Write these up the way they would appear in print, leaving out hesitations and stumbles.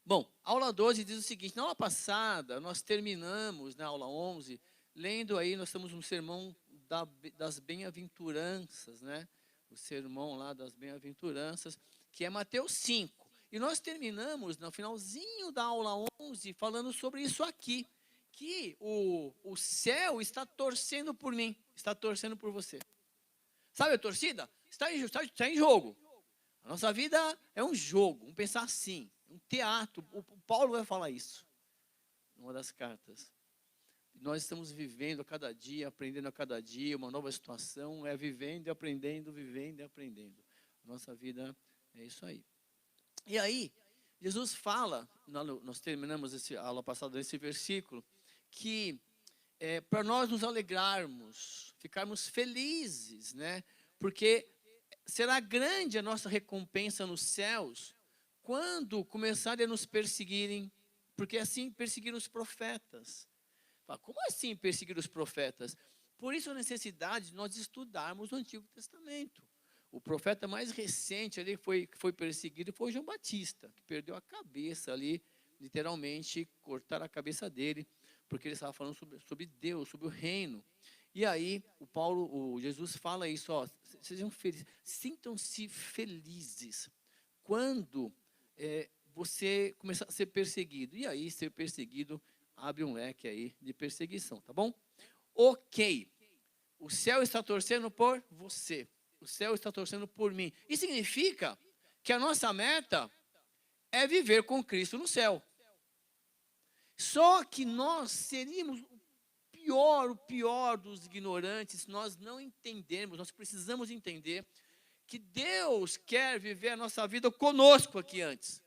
Bom, a aula 12 diz o seguinte: na aula passada, nós terminamos, na aula 11, lendo aí, nós estamos no sermão das bem-aventuranças, né? O sermão lá das bem-aventuranças, que é Mateus 5. E nós terminamos, no finalzinho da aula 11, falando sobre isso aqui, que o céu está torcendo por mim, está torcendo por você. Sabe a torcida? Está em jogo. A nossa vida é um jogo, vamos pensar assim, um teatro. O Paulo vai falar isso, numa das cartas. Nós estamos vivendo a cada dia, aprendendo a cada dia, uma nova situação, é vivendo e aprendendo, vivendo e aprendendo. A nossa vida é isso aí. E aí, Jesus fala, nós terminamos a aula passada nesse versículo, que para nós nos alegrarmos, ficarmos felizes, né? Porque será grande a nossa recompensa nos céus quando começarem a nos perseguirem, porque assim perseguiram os profetas. Como assim perseguir os profetas? Por isso a necessidade de nós estudarmos o Antigo Testamento. O profeta mais recente ali que foi perseguido foi João Batista, que perdeu a cabeça ali, literalmente cortaram a cabeça dele, porque ele estava falando sobre Deus, sobre o reino. E aí o Jesus fala isso, ó, sejam felizes, sintam-se felizes quando você começar a ser perseguido. E aí ser perseguido abre um leque aí de perseguição, tá bom? Ok, o céu está torcendo por você, o céu está torcendo por mim. Isso significa que a nossa meta é viver com Cristo no céu. Só que nós seríamos o pior dos ignorantes se nós não entendermos, nós precisamos entender que Deus quer viver a nossa vida conosco aqui antes.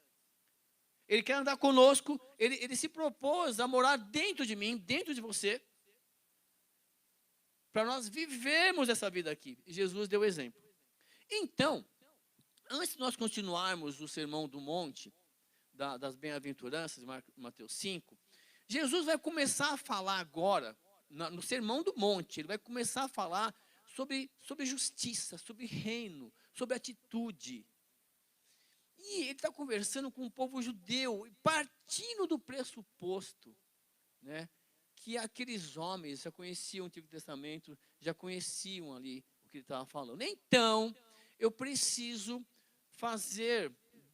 Ele quer andar conosco, ele se propôs a morar dentro de mim, dentro de você, para nós vivermos essa vida aqui. E Jesus deu exemplo. Então, antes de nós continuarmos o Sermão do Monte, das Bem-aventuranças, Mateus 5, Jesus vai começar a falar agora, no Sermão do Monte, ele vai começar a falar sobre justiça, sobre reino, sobre atitude. E ele está conversando com o povo judeu, partindo do pressuposto, né, que aqueles homens já conheciam o Antigo Testamento, já conheciam ali o que ele estava falando. Então, eu preciso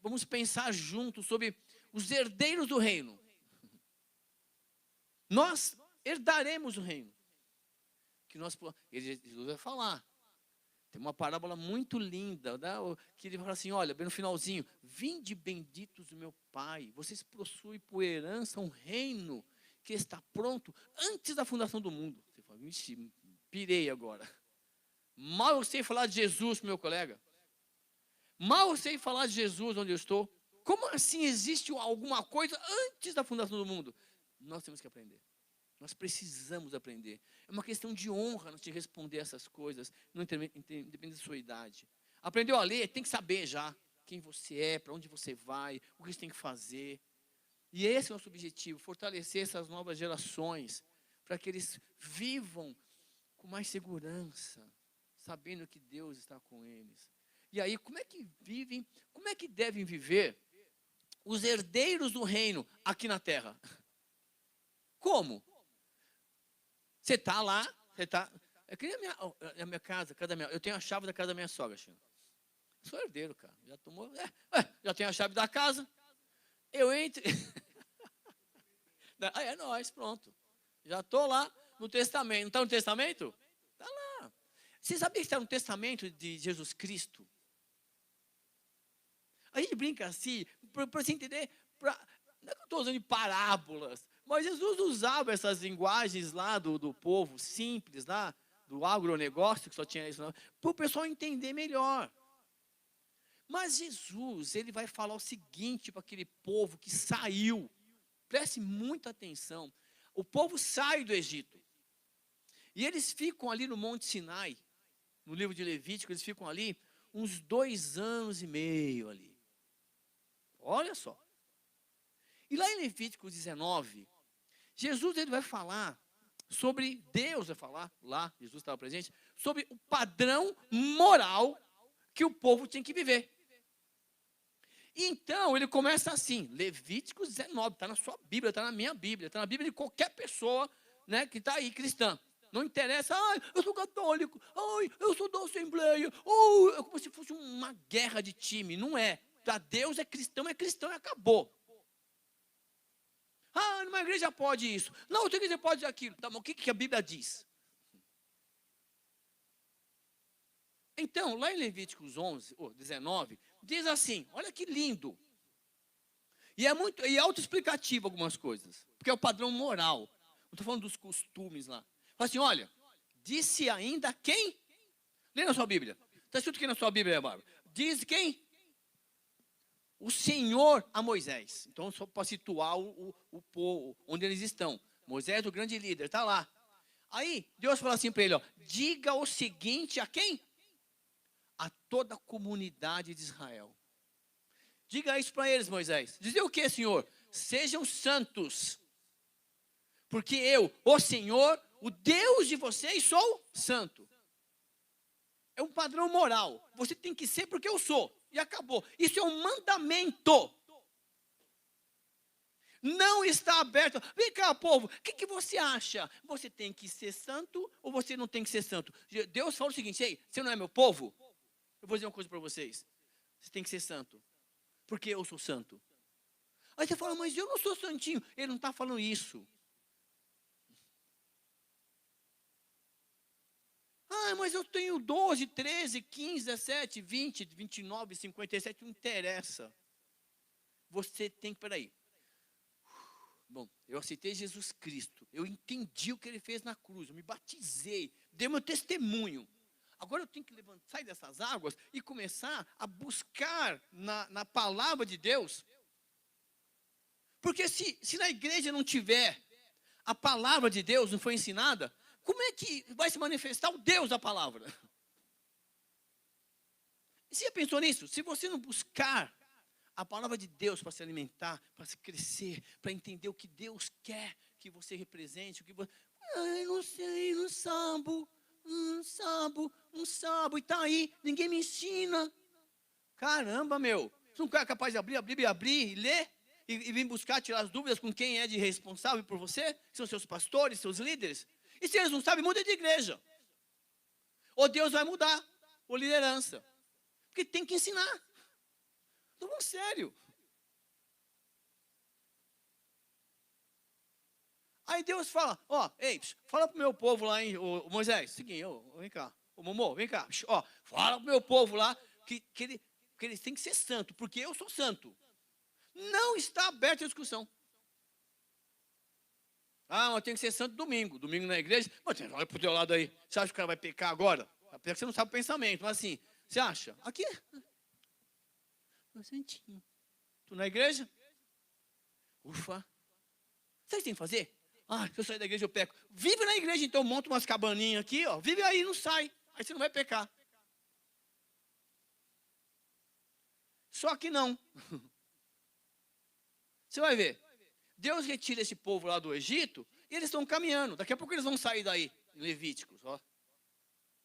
vamos pensar juntos sobre os herdeiros do reino. Nós herdaremos o reino. Jesus vai falar. Tem uma parábola muito linda, né? Que ele fala assim, olha, bem no finalzinho, vinde benditos do meu Pai, vocês possuem por herança um reino que está pronto antes da fundação do mundo. Você fala, vixe, pirei agora. Mal eu sei falar de Jesus, meu colega. Mal eu sei falar de Jesus onde eu estou. Como assim existe alguma coisa antes da fundação do mundo? Nós temos que aprender. Nós precisamos aprender. É uma questão de honra nós te responder essas coisas, não independente da sua idade. Aprendeu a ler, tem que saber já quem você é, para onde você vai, o que você tem que fazer. E esse é o nosso objetivo, fortalecer essas novas gerações, para que eles vivam com mais segurança, sabendo que Deus está com eles. E aí, como é que devem viver os herdeiros do reino aqui na terra? Como? Você está lá, eu queria a minha casa, eu tenho a chave da casa da minha sogra, Chino. Eu sou herdeiro, cara. Já tenho a chave da casa. Eu entro. É nóis, pronto. Já estou lá no testamento. Não está no testamento? Está lá. Você sabia que está no testamento de Jesus Cristo? A gente brinca assim, para você entender, não é que eu estou usando parábolas, mas Jesus usava essas linguagens lá do povo simples, lá, do agronegócio, que só tinha isso, para o pessoal entender melhor. Mas Jesus, ele vai falar o seguinte para aquele povo que saiu, preste muita atenção, o povo sai do Egito, e eles ficam ali no Monte Sinai, no livro de Levítico, eles ficam ali uns 2 anos e meio ali. Olha só. E lá em Levítico 19, Jesus ele vai falar sobre, Deus vai falar, lá, Jesus estava presente, sobre o padrão moral que o povo tinha que viver. Então, ele começa assim, Levíticos 19, está na sua Bíblia, está na minha Bíblia, está na Bíblia de qualquer pessoa, né, que está aí, cristã. Não interessa, eu sou católico, eu sou da Assembleia, é como se fosse uma guerra de time. Não é. Para Deus é cristão e acabou. Numa igreja pode isso. Não, outra igreja pode aquilo. Tá, mas o que a Bíblia diz? Então, lá em Levíticos 19, diz assim, olha que lindo. E é autoexplicativo algumas coisas, porque é o padrão moral. Não estou falando dos costumes lá. Fala assim, olha, disse ainda quem? Lê na sua Bíblia. Está escrito aqui na sua Bíblia, Bárbara. Diz quem? O Senhor a Moisés. Então, só para situar o povo, onde eles estão. Moisés, o grande líder, está lá. Aí, Deus fala assim para ele, diga o seguinte a quem? A toda a comunidade de Israel. Diga isso para eles, Moisés. Dizer o que, Senhor? Sejam santos. Porque eu, o Senhor, o Deus de vocês, sou santo. É um padrão moral. Você tem que ser porque eu sou. E acabou. Isso é um mandamento. Não está aberto. Vem cá, povo. O que você acha? Você tem que ser santo ou você não tem que ser santo? Deus fala o seguinte, ei, você não é meu povo? Eu vou dizer uma coisa para vocês. Você tem que ser santo. Porque eu sou santo. Aí você fala, mas eu não sou santinho. Ele não está falando isso. Mas eu tenho 12, 13, 15, 17, 20, 29, 57. Não interessa. Você tem que, peraí. Bom, eu aceitei Jesus Cristo. Eu entendi o que ele fez na cruz. Eu me batizei. Dei meu testemunho. Agora eu tenho que sair dessas águas e começar a buscar na palavra de Deus. Porque se na igreja não tiver a palavra de Deus, não foi ensinada, como é que vai se manifestar o Deus da palavra? Você já pensou nisso? Se você não buscar a palavra de Deus para se alimentar, para se crescer, para entender o que Deus quer que você represente, o que você... não sei, não sabo, e está aí, ninguém me ensina. Caramba, meu, você não é capaz de abrir a Bíblia, abrir e ler? E vir buscar, tirar as dúvidas com quem é de responsável por você? Que são seus pastores, seus líderes? E se eles não sabem, muda de igreja. Ou Deus vai mudar, ou liderança. Porque tem que ensinar. Estou falando sério. Aí Deus fala, fala pro meu povo lá, hein, Moisés, seguinte, vem cá, Momô, vem cá, fala pro meu povo lá que eles têm que ser santo, porque eu sou santo. Não está aberta a discussão. Mas tem que ser santo domingo na igreja. Mas olha pro teu lado aí, você acha que o cara vai pecar agora? Apesar que você não sabe o pensamento, mas assim, você acha? Aqui, santinho. Tu na igreja? Ufa. Sabe o que tem que fazer? Se eu sair da igreja eu peco. Vive na igreja então, monta umas cabaninhas aqui, vive aí, não sai. Aí você não vai pecar. Só que não. Você vai ver. Deus retira esse povo lá do Egito e eles estão caminhando. Daqui a pouco eles vão sair daí, em Levíticos.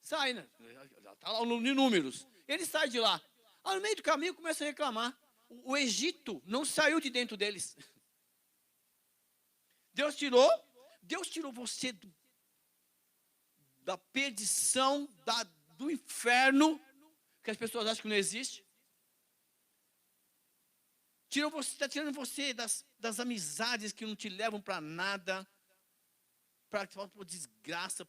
Sai, né? Já está lá no Números. Eles saem de lá. No meio do caminho começam a reclamar. O Egito não saiu de dentro deles. Deus tirou você da perdição, do inferno, que as pessoas acham que não existe. Está tirando você das amizades que não te levam para nada, para desgraça.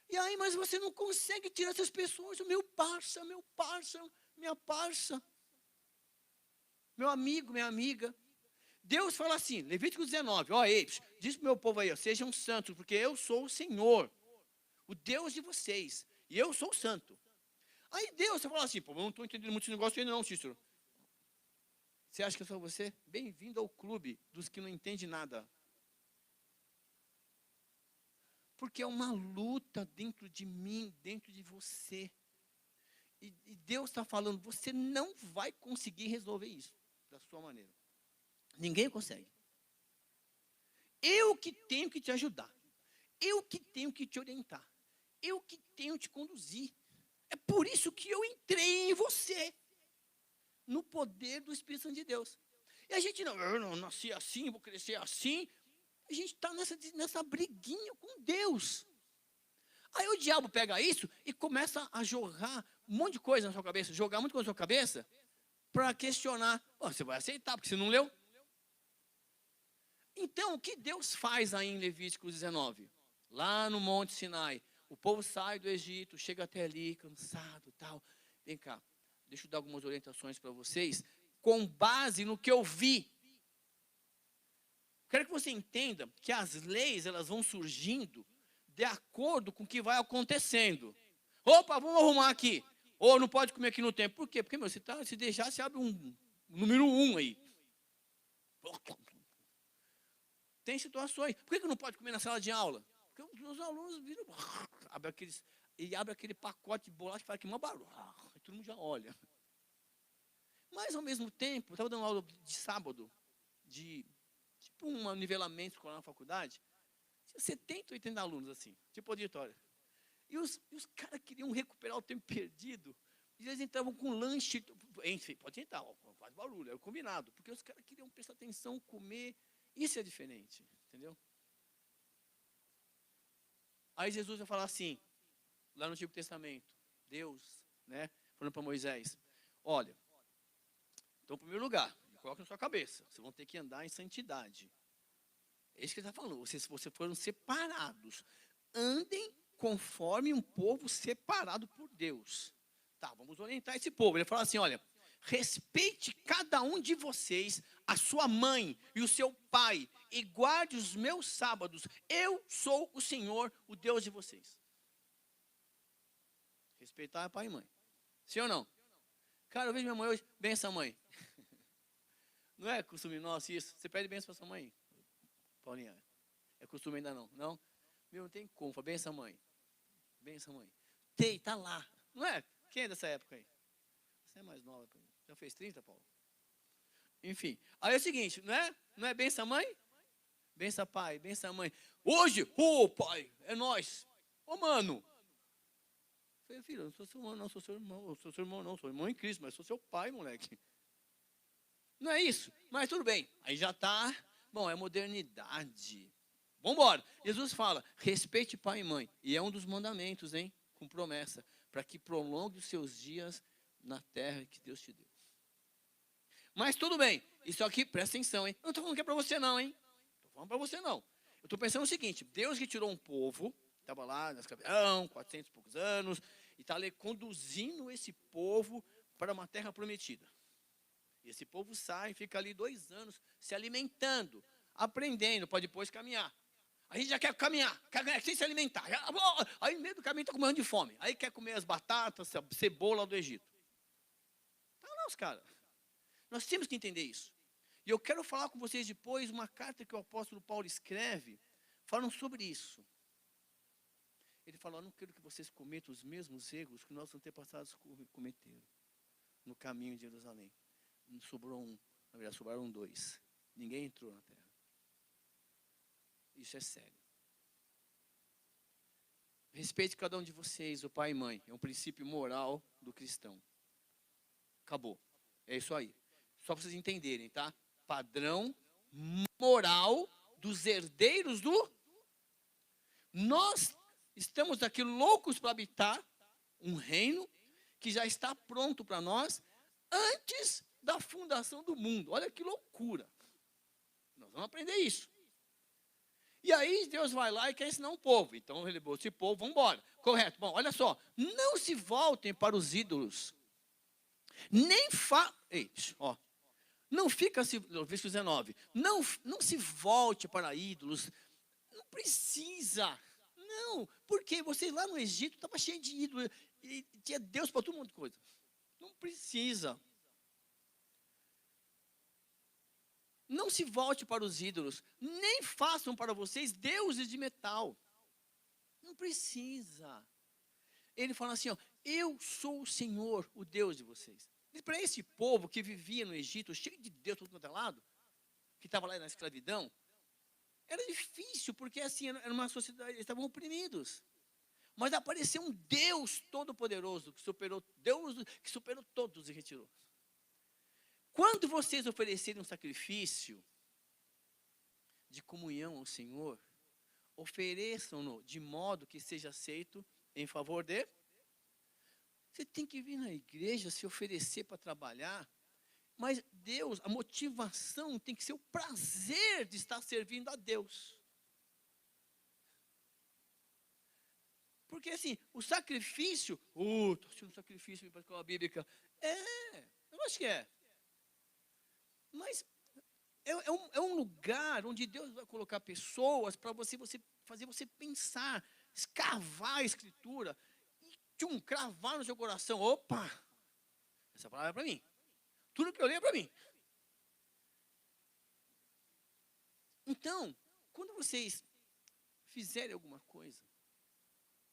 E aí, mas você não consegue tirar essas pessoas, meu parça, minha parça, meu amigo, minha amiga. Deus fala assim, Levítico 19, diz para o meu povo aí, sejam santos, porque eu sou o Senhor, o Deus de vocês, e eu sou santo. Aí Deus, você fala assim, eu não estou entendendo muito esse negócio aí não, Cícero. Você acha que eu sou você? Bem-vindo ao clube dos que não entendem nada. Porque é uma luta dentro de mim, dentro de você. E Deus está falando, você não vai conseguir resolver isso da sua maneira. Ninguém consegue. Eu que tenho que te ajudar. Eu que tenho que te orientar. Eu que tenho que te conduzir. É por isso que eu entrei em você. no poder do Espírito Santo de Deus. E a gente não, eu não nasci assim, vou crescer assim. A gente está nessa briguinha com Deus. Aí o diabo pega isso e começa a jogar um monte de coisa na sua cabeça, jogar muita coisa na sua cabeça, para questionar. Oh, você vai aceitar, porque você não leu? Então, o que Deus faz aí em Levítico 19? Lá no Monte Sinai, o povo sai do Egito, chega até ali, cansado e tal. Vem cá, deixa eu dar algumas orientações para vocês, com base no que eu vi. Quero que você entenda que as leis, elas vão surgindo de acordo com o que vai acontecendo. Opa, vamos arrumar aqui. Ou não pode comer aqui no tempo. Por quê? Porque, meu, se deixar, você abre um número 1 aí. Tem situações. Por que não pode comer na sala de aula? Porque os alunos viram, abre aquele pacote de bolacha e fala que uma barulho. Aí todo mundo já olha. Mas, ao mesmo tempo, eu estava dando aula de sábado, tipo um nivelamento escolar na faculdade, tinha 70, 80 alunos, assim, tipo auditório. E os caras queriam recuperar o tempo perdido, e eles entravam com lanche, enfim, pode entrar, faz barulho, é o combinado, porque os caras queriam prestar atenção, comer, isso é diferente, entendeu? Aí Jesus vai falar assim, lá no Antigo Testamento, Deus, né, falando para Moisés, olha, então, em primeiro lugar, coloca na sua cabeça, vocês vão ter que andar em santidade. É isso que ele está falando, vocês foram separados, andem conforme um povo separado por Deus. Tá, vamos orientar esse povo. Ele fala assim, olha, respeite cada um de vocês, a sua mãe e o seu pai, e guarde os meus sábados. Eu sou o Senhor, o Deus de vocês. Respeitar pai e mãe. Sim ou não? Cara, eu vejo minha mãe hoje, benção mãe. Não é costume nosso isso? Você pede benção para sua mãe? Paulinha, é costume ainda não? Não? Meu, não tem como. Benção mãe. Benção mãe. Tem, tá lá. Não é? Quem é dessa época aí? Você é mais nova. Já fez 30, Paulo? Enfim. Aí é o seguinte, não é? Não é benção mãe? Benção pai, benção mãe. Hoje, pai, é nós. Ô, mano. Falei, filho, eu não sou seu irmão, não, sou seu irmão. Eu sou seu irmão, não, sou irmão em Cristo, mas sou seu pai, moleque. Não é isso? Mas tudo bem. Aí já tá. Bom, é modernidade. Vamos embora. Jesus fala, respeite pai e mãe. E é um dos mandamentos, hein? Com promessa. Para que prolongue os seus dias na terra que Deus te deu. Mas tudo bem. Isso aqui, presta atenção, hein? Eu não estou falando que é para você não, hein? Estou falando para você não. Eu estou pensando o seguinte. Deus retirou um povo, estava lá na escravidão, 400 e poucos anos, e está ali conduzindo esse povo para uma terra prometida. E esse povo sai, fica ali 2 anos se alimentando, aprendendo, para depois caminhar. A gente já quer caminhar sem se alimentar. Aí no meio do caminho está com morrendo de fome. Aí quer comer as batatas, a cebola do Egito. Tá lá os caras. Nós temos que entender isso. E eu quero falar com vocês depois uma carta que o apóstolo Paulo escreve, falando sobre isso. Ele fala, eu não quero que vocês cometam os mesmos erros que nossos antepassados cometeram no caminho de Jerusalém. Não sobrou um, na verdade sobraram 2. Ninguém entrou na terra. Isso é sério. Respeite cada um de vocês, o pai e mãe. É um princípio moral do cristão. Acabou. É isso aí. Só para vocês entenderem, tá? Padrão moral dos herdeiros do... Nós estamos aqui loucos para habitar um reino que já está pronto para nós antes da fundação do mundo. Olha que loucura. Nós vamos aprender isso. E aí Deus vai lá e quer ensinar um povo. Então ele levou esse povo, vamos embora. Correto. Bom, olha só. Não se voltem para os ídolos. Nem não fica se, versículo 19. Não se volte para ídolos. Não precisa. Não. Porque você lá no Egito estava cheio de ídolos. E tinha Deus para todo mundo de coisa. Não precisa. Não se volte para os ídolos, nem façam para vocês deuses de metal. Não precisa. Ele fala assim, ó, eu sou o Senhor, o Deus de vocês. E para esse povo que vivia no Egito, cheio de Deus todo quanto é lado, que estava lá na escravidão, era difícil, porque assim, era uma sociedade, eles estavam oprimidos. Mas apareceu um Deus todo-poderoso, Deus que superou todos e retirou. Quando vocês oferecerem um sacrifício de comunhão ao Senhor, ofereçam-no de modo que seja aceito em favor de. Você tem que vir na igreja, se oferecer para trabalhar, mas Deus, a motivação tem que ser o prazer de estar servindo a Deus. Porque assim, o sacrifício, estou assistindo um sacrifício para a escola bíblica. Eu acho que é. Mas é um lugar onde Deus vai colocar pessoas para você fazer você pensar, escavar a Escritura, e cravar no seu coração. Opa, essa palavra é para mim. Tudo que eu leio é para mim. Então, quando vocês fizerem alguma coisa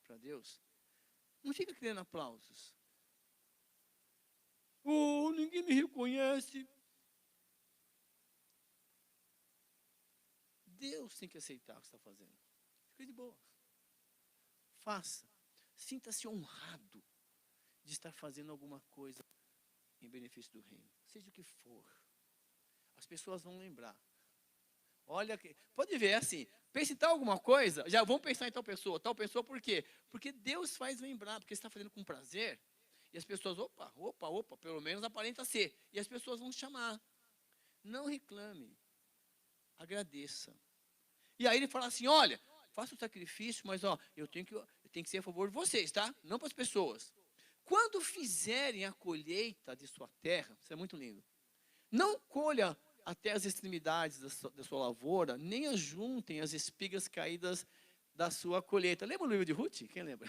para Deus, não fica querendo aplausos. Ninguém me reconhece. Deus tem que aceitar o que você está fazendo. Fica de boa. Faça. Sinta-se honrado de estar fazendo alguma coisa em benefício do reino. Seja o que for. As pessoas vão lembrar. Olha, pode ver, assim, pense em tal alguma coisa, já vão pensar em tal pessoa por quê? Porque Deus faz lembrar, porque você está fazendo com prazer, e as pessoas, opa, pelo menos aparenta ser, e as pessoas vão chamar. Não reclame, agradeça. E aí ele fala assim, olha, faça o sacrifício, mas eu tenho que ser a favor de vocês, tá? Não para as pessoas. Quando fizerem a colheita de sua terra, isso é muito lindo, não colha até as extremidades da sua lavoura, nem ajuntem as espigas caídas da sua colheita. Lembra o livro de Ruth? Quem lembra?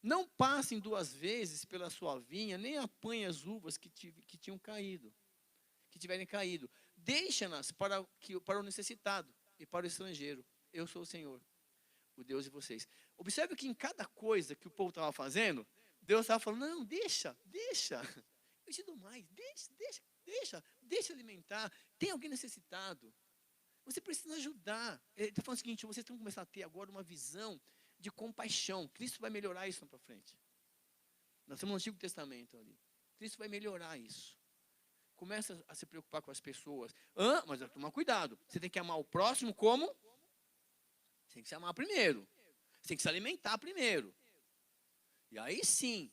Não passem 2 vezes pela sua vinha, nem apanhem as uvas que tinham caído, que tiverem caído. Deixa-nas para o necessitado e para o estrangeiro. Eu sou o Senhor, o Deus de vocês. Observe que em cada coisa que o povo estava fazendo, Deus estava falando, não, deixa. Eu te dou mais, deixa alimentar. Tem alguém necessitado. Você precisa ajudar. Ele está falando o seguinte, vocês têm que começar a ter agora uma visão de compaixão. Cristo vai melhorar isso para frente. Nós estamos no Antigo Testamento ali. Cristo vai melhorar isso. Começa a se preocupar com as pessoas. Mas toma cuidado. Você tem que amar o próximo como? Você tem que se amar primeiro. Você tem que se alimentar primeiro. E aí sim.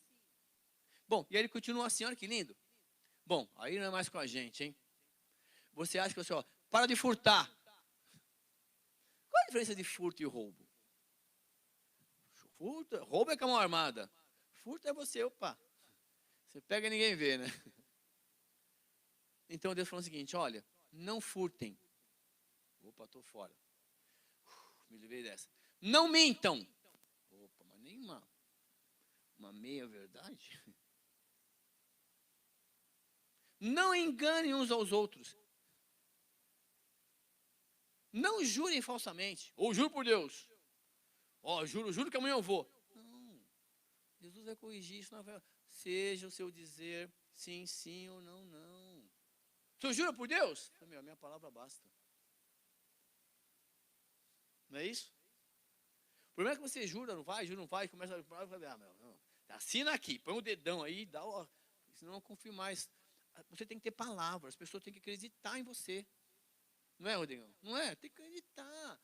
Bom, e aí ele continua assim, olha que lindo. Bom, aí não é mais com a gente, hein? Você acha que você, para de furtar. Qual a diferença de furto e roubo? Roubo é com a mão armada. Furto é você, você pega e ninguém vê, né? Então Deus falou o seguinte, olha, não furtem. Estou fora. Me livrei dessa. Não mintam. Mas nem uma meia verdade. Não enganem uns aos outros. Não jurem falsamente. Ou juro por Deus. Juro que amanhã eu vou. Não. Jesus vai corrigir isso. Seja o seu dizer sim, sim ou não, não. O senhor jura por Deus? A minha palavra basta. Não é isso? O problema é que você jura, não vai, começa a falar, não. Assina aqui, põe o dedão aí, senão não confio mais. Você tem que ter palavras, as pessoas têm que acreditar em você. Não é, Rodrigão? Não é? Tem que acreditar.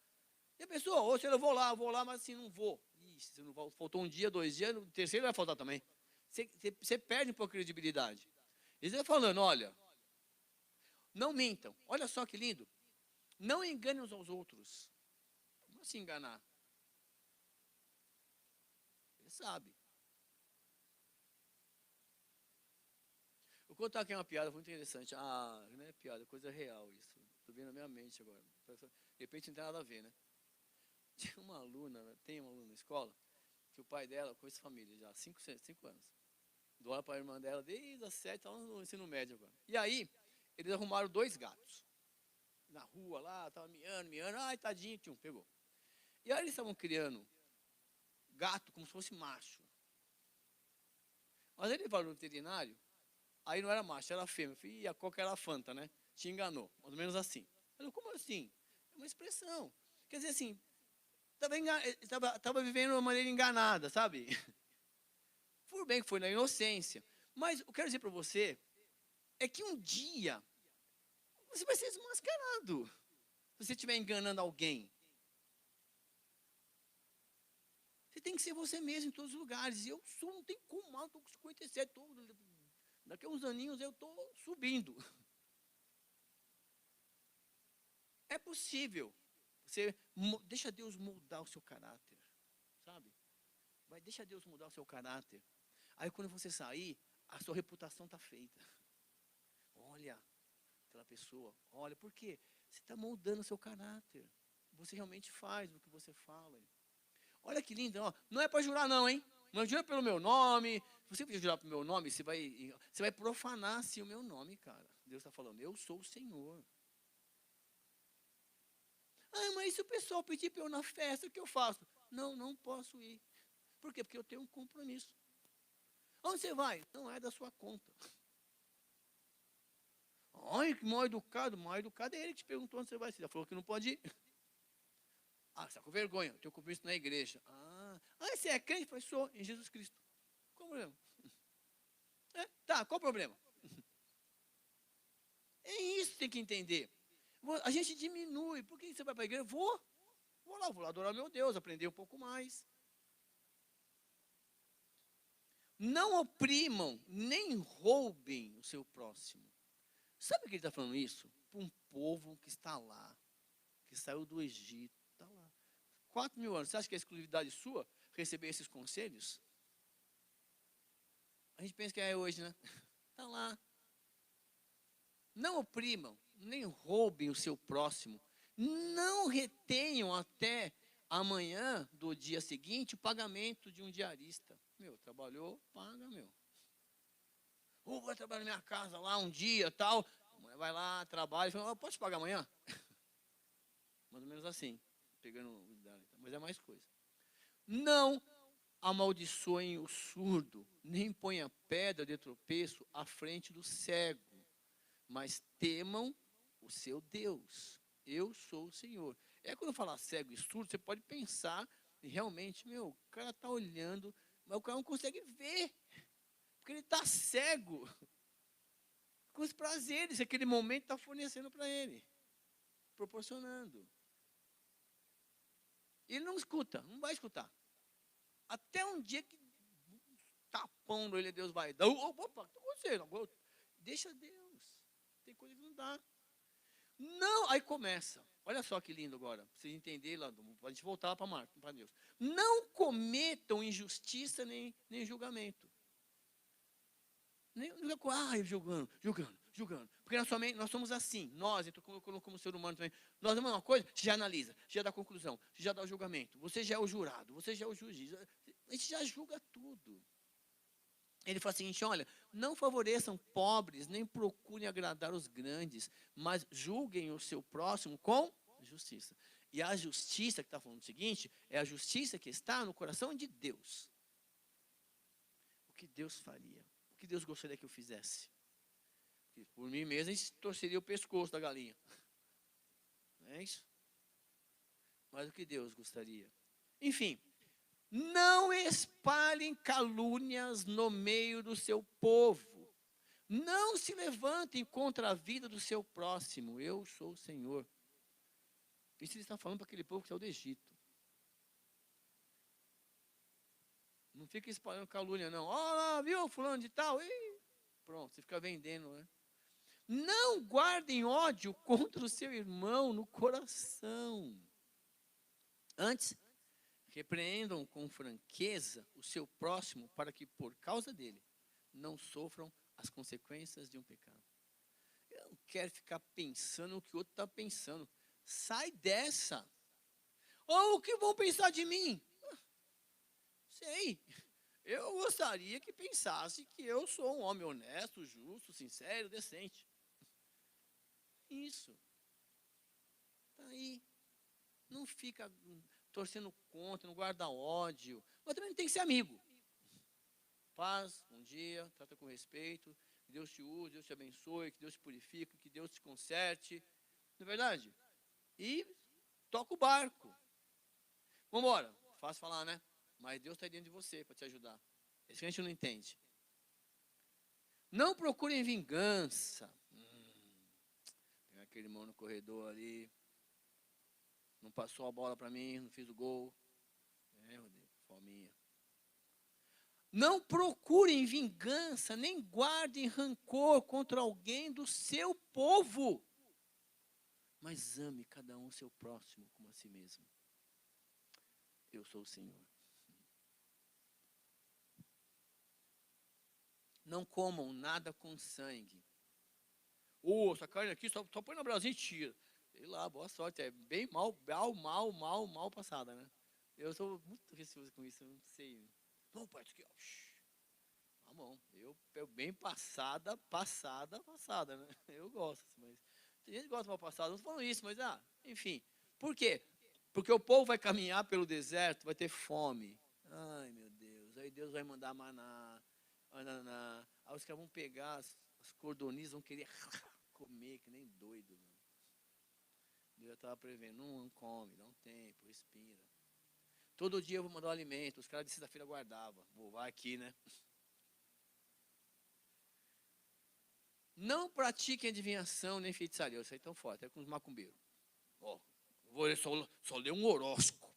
E a pessoa, ou se eu vou lá, mas assim, não vou. Ixi, você não vai, faltou 1 dia, 2 dias, no terceiro vai faltar também. Você perde um pouco de credibilidade. Eles estão falando, olha, não mintam. Olha só que lindo. Não enganem uns aos outros. Como assim enganar? Ele sabe. Vou contar aqui uma piada muito interessante. Não é piada, é coisa real isso. Estou vendo na minha mente agora. De repente não tem nada a ver, né? Tem uma aluna na escola, que o pai dela conhece família já há 5 anos. Doa para a irmã dela desde as 7, estava no ensino médio agora. E aí, eles arrumaram 2 gatos. Na rua lá, estava miando. Ai, tadinho, pegou. E aí eles estavam criando gato como se fosse macho. Mas ele levaram no veterinário, aí não era macho, era fêmea. E a coca era a Fanta, né? Te enganou, mais ou menos assim. Eu falei, como assim? É uma expressão. Quer dizer assim, estava vivendo de uma maneira enganada, sabe? Por bem que foi na inocência. Mas eu quero dizer para você é que um dia você vai ser desmascarado. Se você estiver enganando alguém. Você tem que ser você mesmo em todos os lugares. E eu sou, não tem como, eu estou com 57, daqui a uns aninhos eu estou subindo. É possível. Você deixa Deus moldar o seu caráter, sabe? Deixa Deus mudar o seu caráter. Aí quando você sair, a sua reputação está feita. Olha, aquela pessoa, olha, por quê? Você está moldando o seu caráter. Você realmente faz o que você fala. Olha que lindo, ó. Não é para jurar não, hein? Não jura pelo meu nome. Se você jurar pelo meu nome, você vai profanar assim o meu nome, cara. Deus está falando, eu sou o Senhor. Ah, mas se o pessoal pedir para eu ir na festa, o que eu faço? Não, não posso ir. Por quê? Porque eu tenho um compromisso. Onde você vai? Não é da sua conta. Ai, que mal educado. Mal educado é ele que te perguntou onde você vai. Você já falou que não pode ir. Ah, você está com vergonha. Eu tenho compromisso na igreja. Você é crente? Eu sou em Jesus Cristo. Qual o problema? Tá, qual o problema? É isso que tem que entender. A gente diminui. Por que você vai para a igreja? Vou lá adorar meu Deus, aprender um pouco mais. Não oprimam, nem roubem o seu próximo. Sabe que ele está falando isso? Para um povo que está lá, que saiu do Egito, está lá. 4.000 anos. Você acha que é exclusividade sua receber esses conselhos? A gente pensa que é hoje, né? Está lá. Não oprimam, nem roubem o seu próximo. Não retenham até amanhã do dia seguinte o pagamento de um diarista. Trabalhou, paga, Ou vai trabalhar na minha casa lá um dia, tal. A mulher vai lá, trabalha e fala, posso pagar amanhã? Mais ou menos assim. Pegando, mas é mais coisa. Não amaldiçoem o surdo, nem ponha pedra de tropeço à frente do cego, mas temam o seu Deus. Eu sou o Senhor. Quando eu falar cego e surdo, você pode pensar, e realmente, o cara está olhando, mas o cara não consegue ver, porque ele está cego com os prazeres que aquele momento está fornecendo para ele, proporcionando. Ele não escuta, não vai escutar. Até um dia que tapão no ele Deus vai dar. Opa, o que está acontecendo? Deixa Deus. Tem coisa que não dá. Não, aí começa. Olha só que lindo agora. Para vocês entenderem lá, para a gente voltar para Deus. Não cometam injustiça nem julgamento. Julgando. Porque nós somos assim. Nós, como ser humano também. Nós é uma coisa, você já analisa, você já dá conclusão, você já dá o julgamento. Você já é o jurado, você já é o juiz. A gente já julga tudo. Ele fala o seguinte, olha, não favoreçam pobres, nem procurem agradar os grandes, mas julguem o seu próximo com justiça. E a justiça que está falando o seguinte, é a justiça que está no coração de Deus. O que Deus faria? O que Deus gostaria que eu fizesse? Porque por mim mesmo, a gente torceria o pescoço da galinha. Não é isso? Mas o que Deus gostaria? Enfim, não espalhem calúnias no meio do seu povo. Não se levantem contra a vida do seu próximo. Eu sou o Senhor. Isso ele está falando para aquele povo que saiu do Egito. Não fica espalhando calúnia, não. Olha lá, viu, fulano de tal? E pronto, você fica vendendo, né? Não guardem ódio contra o seu irmão no coração. Antes, repreendam com franqueza o seu próximo para que, por causa dele, não sofram as consequências de um pecado. Eu não quero ficar pensando o que o outro está pensando. Sai dessa. Ou o que vão pensar de mim? Sei. Eu gostaria que pensasse que eu sou um homem honesto, justo, sincero, decente. Isso. Está aí. Não fica torcendo contra, não guarda ódio. Mas também não tem que ser amigo. Paz, bom dia, trata com respeito. Que Deus te use, Deus te abençoe, que Deus te purifique, que Deus te conserte. Não é verdade? E toca o barco. Vamos embora. Fácil falar, né? Mas Deus está dentro de você para te ajudar. Isso que a gente não entende. Não procurem vingança. Tem aquele irmão no corredor ali. Não passou a bola para mim, não fiz o gol. Rodrigo, fominha. Não procurem vingança, nem guardem rancor contra alguém do seu povo. Mas ame cada um seu próximo como a si mesmo. Eu sou o Senhor. Não comam nada com sangue. Essa carne aqui só põe no brasil e tira. Sei lá, boa sorte. É bem mal passada, né? Eu sou muito receoso com isso, eu não sei. Não, pai, isso aqui, ó. Tá bom. Eu bem passada, né? Eu gosto, mas tem gente que gosta de mal passada. Não estou falando isso, mas enfim. Por quê? Porque o povo vai caminhar pelo deserto, vai ter fome. Ai, meu Deus. Aí Deus vai mandar maná. Aí os caras vão pegar as cordonizas, vão querer comer, que nem doido. Mano. Deus já estava prevendo, não come, dá um tempo, respira. Todo dia eu vou mandar um alimento, os caras de sexta-feira guardavam. Vai aqui, né? Não pratiquem adivinhação nem feitiçaria. Isso aí tão forte, é com os macumbeiros. Vou ler só ler um horóscopo.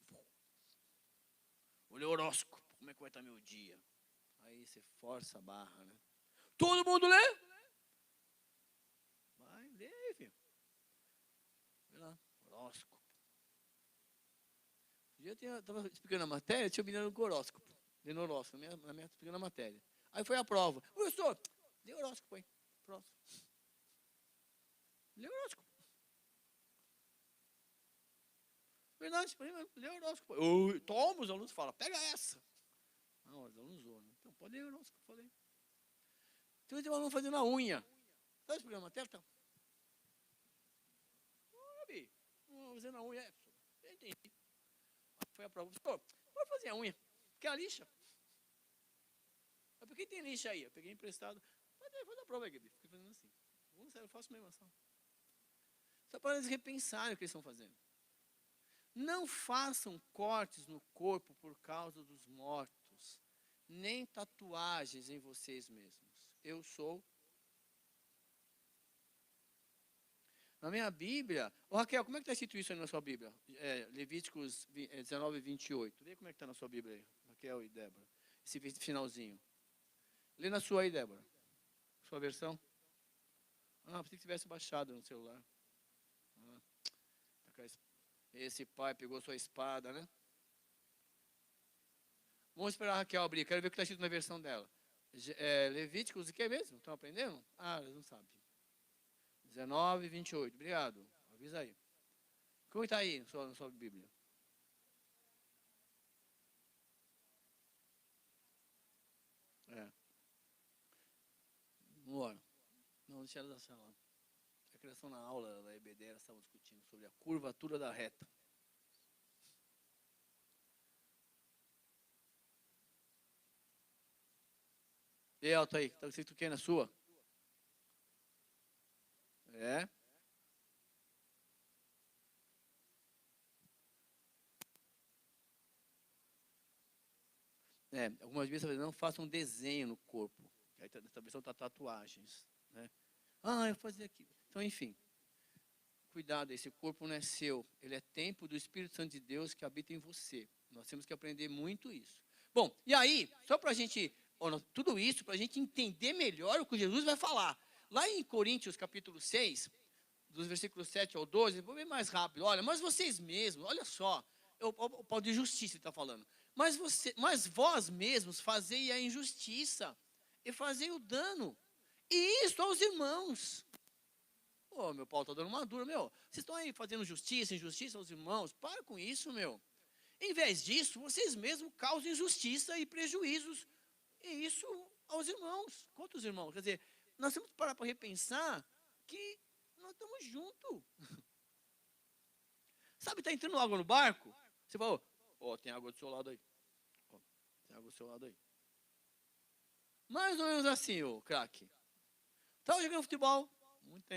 Vou ler horóscopo, como é que vai estar meu dia? Aí você força a barra, né? Todo mundo lê? Vai, lê, filho. Vai lá, horóscopo. Um dia eu estava explicando a matéria, tinha um menino no horóscopo. Lendo horóscopo, explicando a matéria. Aí foi a prova. Professor, lê horóscopo aí. Próximo. Lê horóscopo. Verdade, lê horóscopo. Toma, os alunos falam, pega essa. Não, os alunos zoam, né? Então, pode ler horóscopo, falei. Então, tem um aluno fazendo a unha. Sabe esse programa matéria? Tá? Fazendo a unha. Entendi. Foi a prova. Pode fazer a unha. Quer a lixa? Por que tem lixa aí? Eu peguei emprestado. Faz a prova aí, Gabi. Fiquei fazendo assim. Eu faço mesmo assim. Só para eles repensarem o que eles estão fazendo. Não façam cortes no corpo por causa dos mortos, nem tatuagens em vocês mesmos. Eu sou. Na minha Bíblia, Raquel, como é que está escrito isso aí na sua Bíblia? Levíticos 19, 28. Lê como é que está na sua Bíblia aí, Raquel e Débora. Esse finalzinho. Lê na sua aí, Débora. Sua versão. Pensei que tivesse baixado no celular. Esse pai pegou sua espada, né? Vamos esperar a Raquel abrir. Quero ver o que está escrito na versão dela. Levíticos, o que é mesmo? Estão aprendendo? Eles não sabem. 19, 28. Obrigado. Avisa aí. Como está aí na sua Bíblia? Vamos embora. Não, deixa elas achar lá. A criação na aula da EBD, elas estavam discutindo sobre a curvatura da reta. E Elton aí, está escrito o que na sua? Algumas vezes não façam um desenho no corpo. Aí essa versão está tatuagens. Né? Eu fazia aqui. Então, enfim. Cuidado, esse corpo não é seu. Ele é templo do Espírito Santo de Deus que habita em você. Nós temos que aprender muito isso. Bom, e aí, só para a gente, tudo isso, para a gente entender melhor o que Jesus vai falar. Lá em Coríntios, capítulo 6, dos versículos 7 ao 12, vou ver mais rápido. Olha, mas vocês mesmos, olha só, o Paulo de justiça está falando. Mas vós mesmos fazei a injustiça e fazei o dano. E isso aos irmãos. Meu Paulo está dando uma dura, vocês estão aí fazendo injustiça aos irmãos. Para com isso, Em vez disso, vocês mesmos causam injustiça e prejuízos. E isso aos irmãos. Quantos irmãos? Quer dizer, nós temos que parar para repensar que nós estamos juntos. Sabe, está entrando água no barco? Você fala, tem água do seu lado aí. Tem água do seu lado aí. Mais ou menos assim, craque. Estava jogando futebol,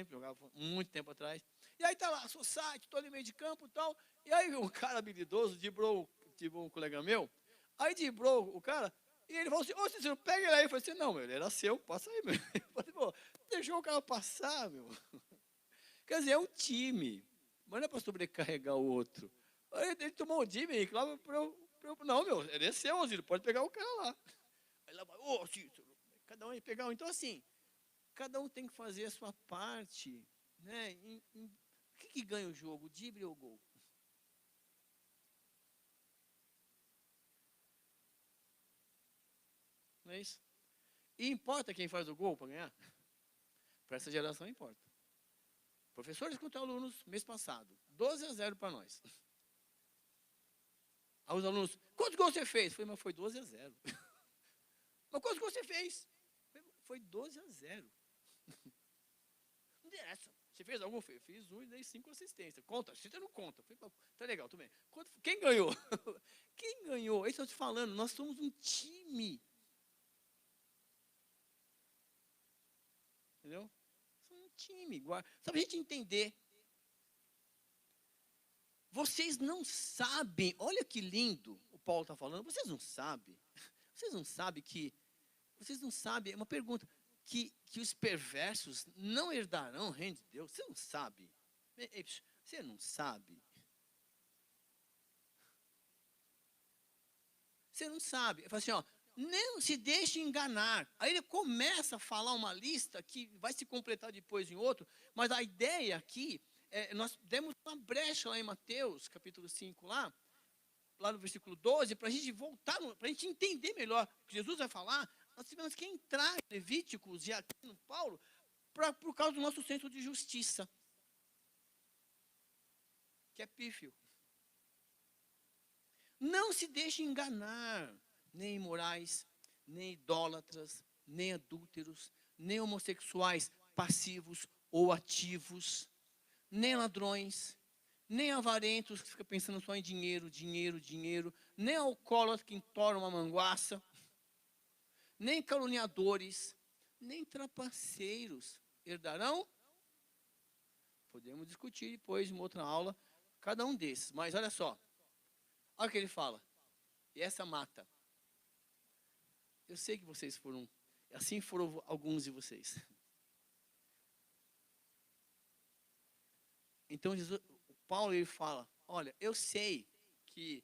jogava muito tempo atrás. E aí tá lá, society, estou ali no meio de campo e tal. E aí um cara habilidoso driblou um colega meu. Aí driblou o cara. E ele falou assim, ô Cícero, pega ele aí. Eu falei assim, não, meu, ele era seu, passa aí, meu. Eu falei, pô, deixou o cara passar, meu. Quer dizer, é um time, mas não é para sobrecarregar o outro. Aí ele tomou o time, claro, não, meu, ele é seu, Osílio, pode pegar o cara lá. Aí lá vai, ô Cícero, cada um ia pegar um. Então, assim, cada um tem que fazer a sua parte, né? O que ganha o jogo, o drible ou o gol? Não é isso? E importa quem faz o gol para ganhar? Para essa geração importa. Professores contra alunos, mês passado, 12-0 para nós. Aí os alunos, quantos gols você fez? Eu falei, mas foi 12-0. Mas quantos gols você fez? Foi 12-0. Não interessa. Você fez algum? Eu fiz um e dei 5 assistências. Conta, você não conta. Falei, tá legal, tudo bem. Quem ganhou? Quem ganhou? É isso que eu estou te falando, nós somos um time. Entendeu? Somos um time. Só para a gente entender. Vocês não sabem, olha que lindo o Paulo está falando, vocês não sabem é uma pergunta, que os perversos não herdarão o reino de Deus, você não sabe, você não sabe, ele fala assim, ó, não se deixe enganar, aí ele começa a falar uma lista que vai se completar depois em outro, mas a ideia aqui, nós demos uma brecha lá em Mateus, capítulo 5 lá no versículo 12, para a gente voltar, para a gente entender melhor o que Jesus vai falar, nós tivemos que entrar em Levíticos e aqui no Paulo, por causa do nosso senso de justiça, que é pífio. Não se deixe enganar, nem imorais, nem idólatras, nem adúlteros, nem homossexuais passivos ou ativos, nem ladrões, nem avarentos que ficam pensando só em dinheiro, nem alcoólatras que entoram uma manguaça, nem caluniadores, nem trapaceiros herdarão. Podemos discutir depois, em uma outra aula, cada um desses. Mas olha só, olha o que ele fala. E essa mata. Eu sei que vocês foram, assim foram alguns de vocês. Então, Paulo ele fala, olha, eu sei que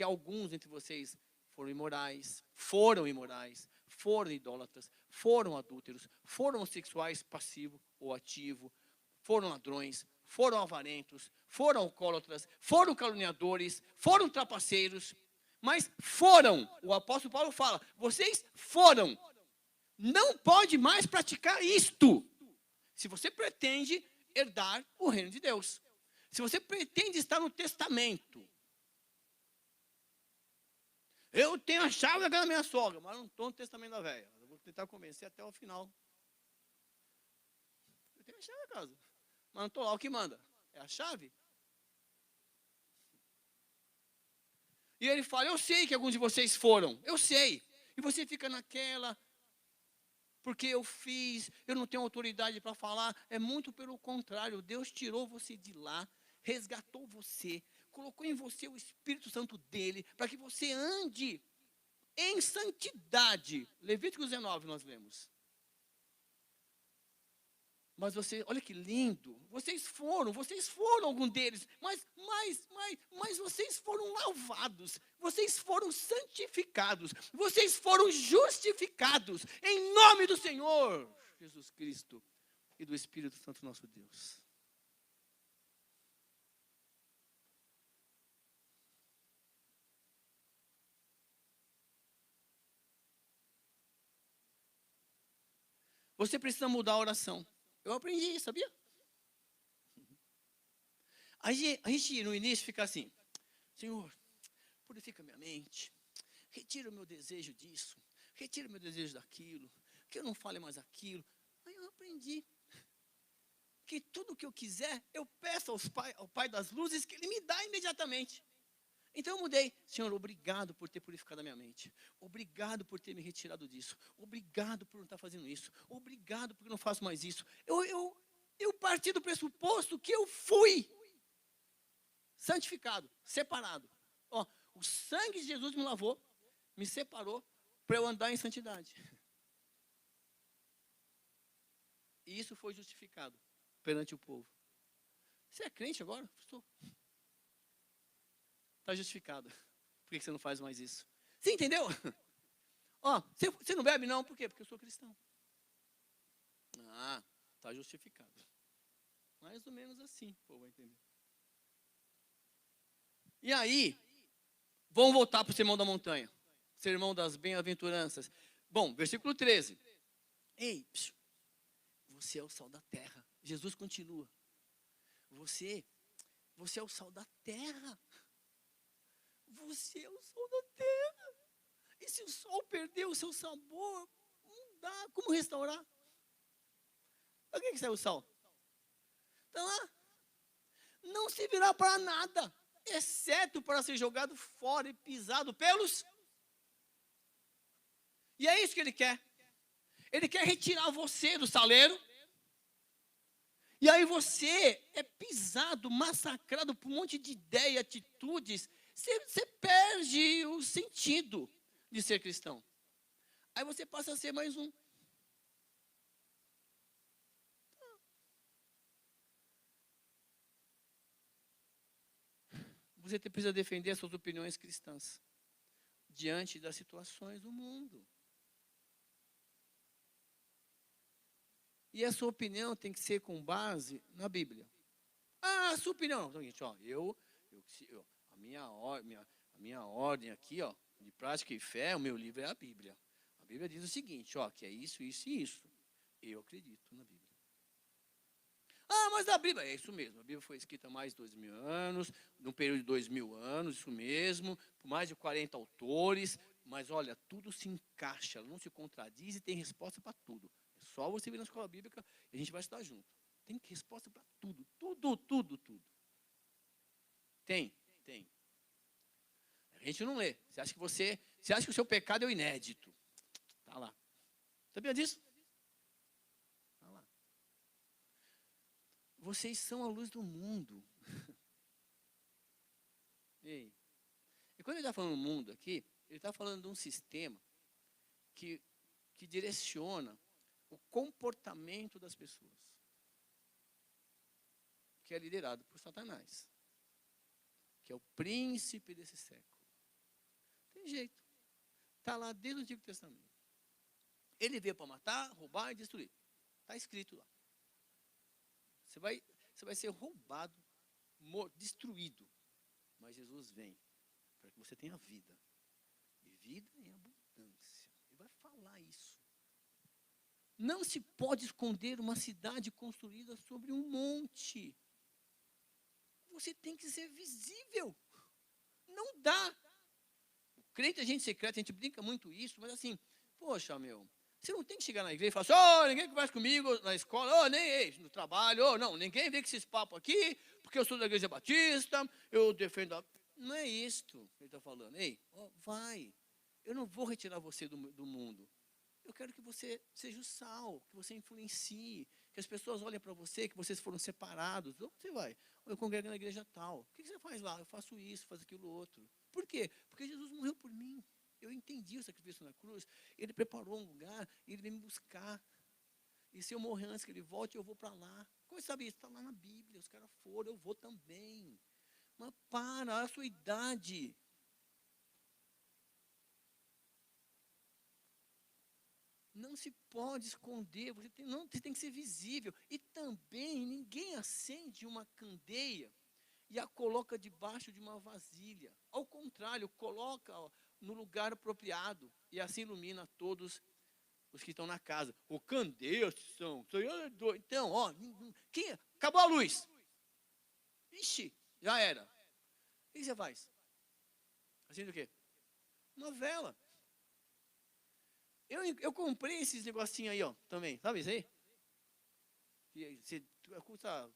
alguns entre vocês foram imorais, foram idólatras, foram adúlteros, foram homossexuais passivo ou ativo, foram ladrões, foram avarentos, foram alcoólatras, foram caluniadores, foram trapaceiros, mas foram, o apóstolo Paulo fala, vocês foram, não pode mais praticar isto, se você pretende herdar o reino de Deus. Se você pretende estar no testamento, eu tenho a chave da casa da minha sogra, mas não estou no testamento da velha. Eu vou tentar convencer até o final. Eu tenho a chave da casa, mas não estou lá. O que manda? É a chave? E ele fala, eu sei que alguns de vocês foram, eu sei. E você fica naquela, porque eu fiz, eu não tenho autoridade para falar. É muito pelo contrário, Deus tirou você de lá, resgatou você, colocou em você o Espírito Santo dele, para que você ande em santidade. Levítico 19 nós lemos. Mas olha que lindo, vocês foram algum deles, mas vocês foram lavados, vocês foram santificados, vocês foram justificados, em nome do Senhor Jesus Cristo e do Espírito Santo nosso Deus. Você precisa mudar a oração. Eu aprendi, sabia? A gente no início fica assim, Senhor, purifica minha mente, retira o meu desejo disso, retira o meu desejo daquilo, que eu não fale mais aquilo. Aí eu aprendi que tudo que eu quiser, eu peço ao Pai das luzes que Ele me dá imediatamente. Então eu mudei. Senhor, obrigado por ter purificado a minha mente. Obrigado por ter me retirado disso. Obrigado por não estar fazendo isso. Obrigado porque não faço mais isso. Eu parti do pressuposto que eu fui santificado, separado. Ó, o sangue de Jesus me lavou. Me separou para eu andar em santidade. E isso foi justificado perante o povo. Você é crente agora? Estou. Está justificado. Por que você não faz mais isso? Você entendeu? Ó, você não bebe não, por quê? Porque eu sou cristão. Ah, está justificado. Mais ou menos assim, o povo vai entender. E aí, vamos voltar para o Sermão da Montanha. Sermão das Bem-aventuranças. Bom, versículo 13. Ei, você é o sal da terra. Jesus continua. Você é o sal da terra. Você é o sal da terra. E se o sol perder o seu sabor, não dá como restaurar. Para que serve o sal? Está lá. Não servirá para nada, exceto para ser jogado fora e pisado pelos. E é isso que ele quer. Ele quer retirar você do saleiro. E aí você é pisado, massacrado por um monte de ideias, atitudes. Você perde o sentido de ser cristão. Aí você passa a ser mais um. Você precisa defender as suas opiniões cristãs diante das situações do mundo. E a sua opinião tem que ser com base na Bíblia. Ah, a sua opinião. Então, gente, ó, a minha ordem aqui, ó, de prática e fé, o meu livro é a Bíblia. A Bíblia diz o seguinte, ó, que é isso, isso e isso. Eu acredito na Bíblia. Ah, mas a Bíblia, é isso mesmo. A Bíblia foi escrita há mais de 2000 anos, num período de 2000 anos, isso mesmo, por mais de 40 autores. Mas olha, tudo se encaixa, não se contradiz e tem resposta para tudo. É só você vir na escola bíblica e a gente vai estudar junto. Tem resposta para tudo, tudo. Tem. A gente não lê. Você acha que o seu pecado é o inédito. Está lá. Sabia disso? Está lá. Vocês são a luz do mundo. Ei. E quando ele está falando mundo aqui, ele está falando de um sistema que direciona o comportamento das pessoas, que é liderado por Satanás, que é o príncipe desse século. Tem jeito. Está lá desde o Antigo Testamento. Ele veio para matar, roubar e destruir. Está escrito lá. Você vai ser roubado, destruído. Mas Jesus vem para que você tenha vida. E vida em abundância. Ele vai falar isso. Não se pode esconder uma cidade construída sobre um monte. Você tem que ser visível. Não dá. O crente é gente secreta, a gente brinca muito isso, mas assim, poxa, você não tem que chegar na igreja e falar assim, ninguém conversa comigo na escola, nem no trabalho, não, ninguém vem com esses papos aqui, porque eu sou da igreja batista, eu defendo a... Não é isto que ele está falando. Ei, vai. Eu não vou retirar você do mundo. Eu quero que você seja o sal, que você influencie, que as pessoas olhem para você, que vocês foram separados. Onde você vai? Eu congrego na igreja tal. O que você faz lá? Eu faço isso, faço aquilo outro. Por quê? Porque Jesus morreu por mim. Eu entendi o sacrifício na cruz. Ele preparou um lugar e ele veio me buscar. E se eu morrer antes que ele volte, eu vou para lá. Como você sabe isso? Está lá na Bíblia. Os caras foram, eu vou também. Mas para, a sua idade. Não se pode esconder, você tem que ser visível. E também ninguém acende uma candeia e a coloca debaixo de uma vasilha. Ao contrário, coloca no lugar apropriado e assim ilumina todos os que estão na casa. O candeia são. Então, acabou a luz. Ixi, já era. O que você faz? Acende o quê? Uma vela. Eu comprei esses negocinhos aí, ó, também. Sabe isso aí? Custa,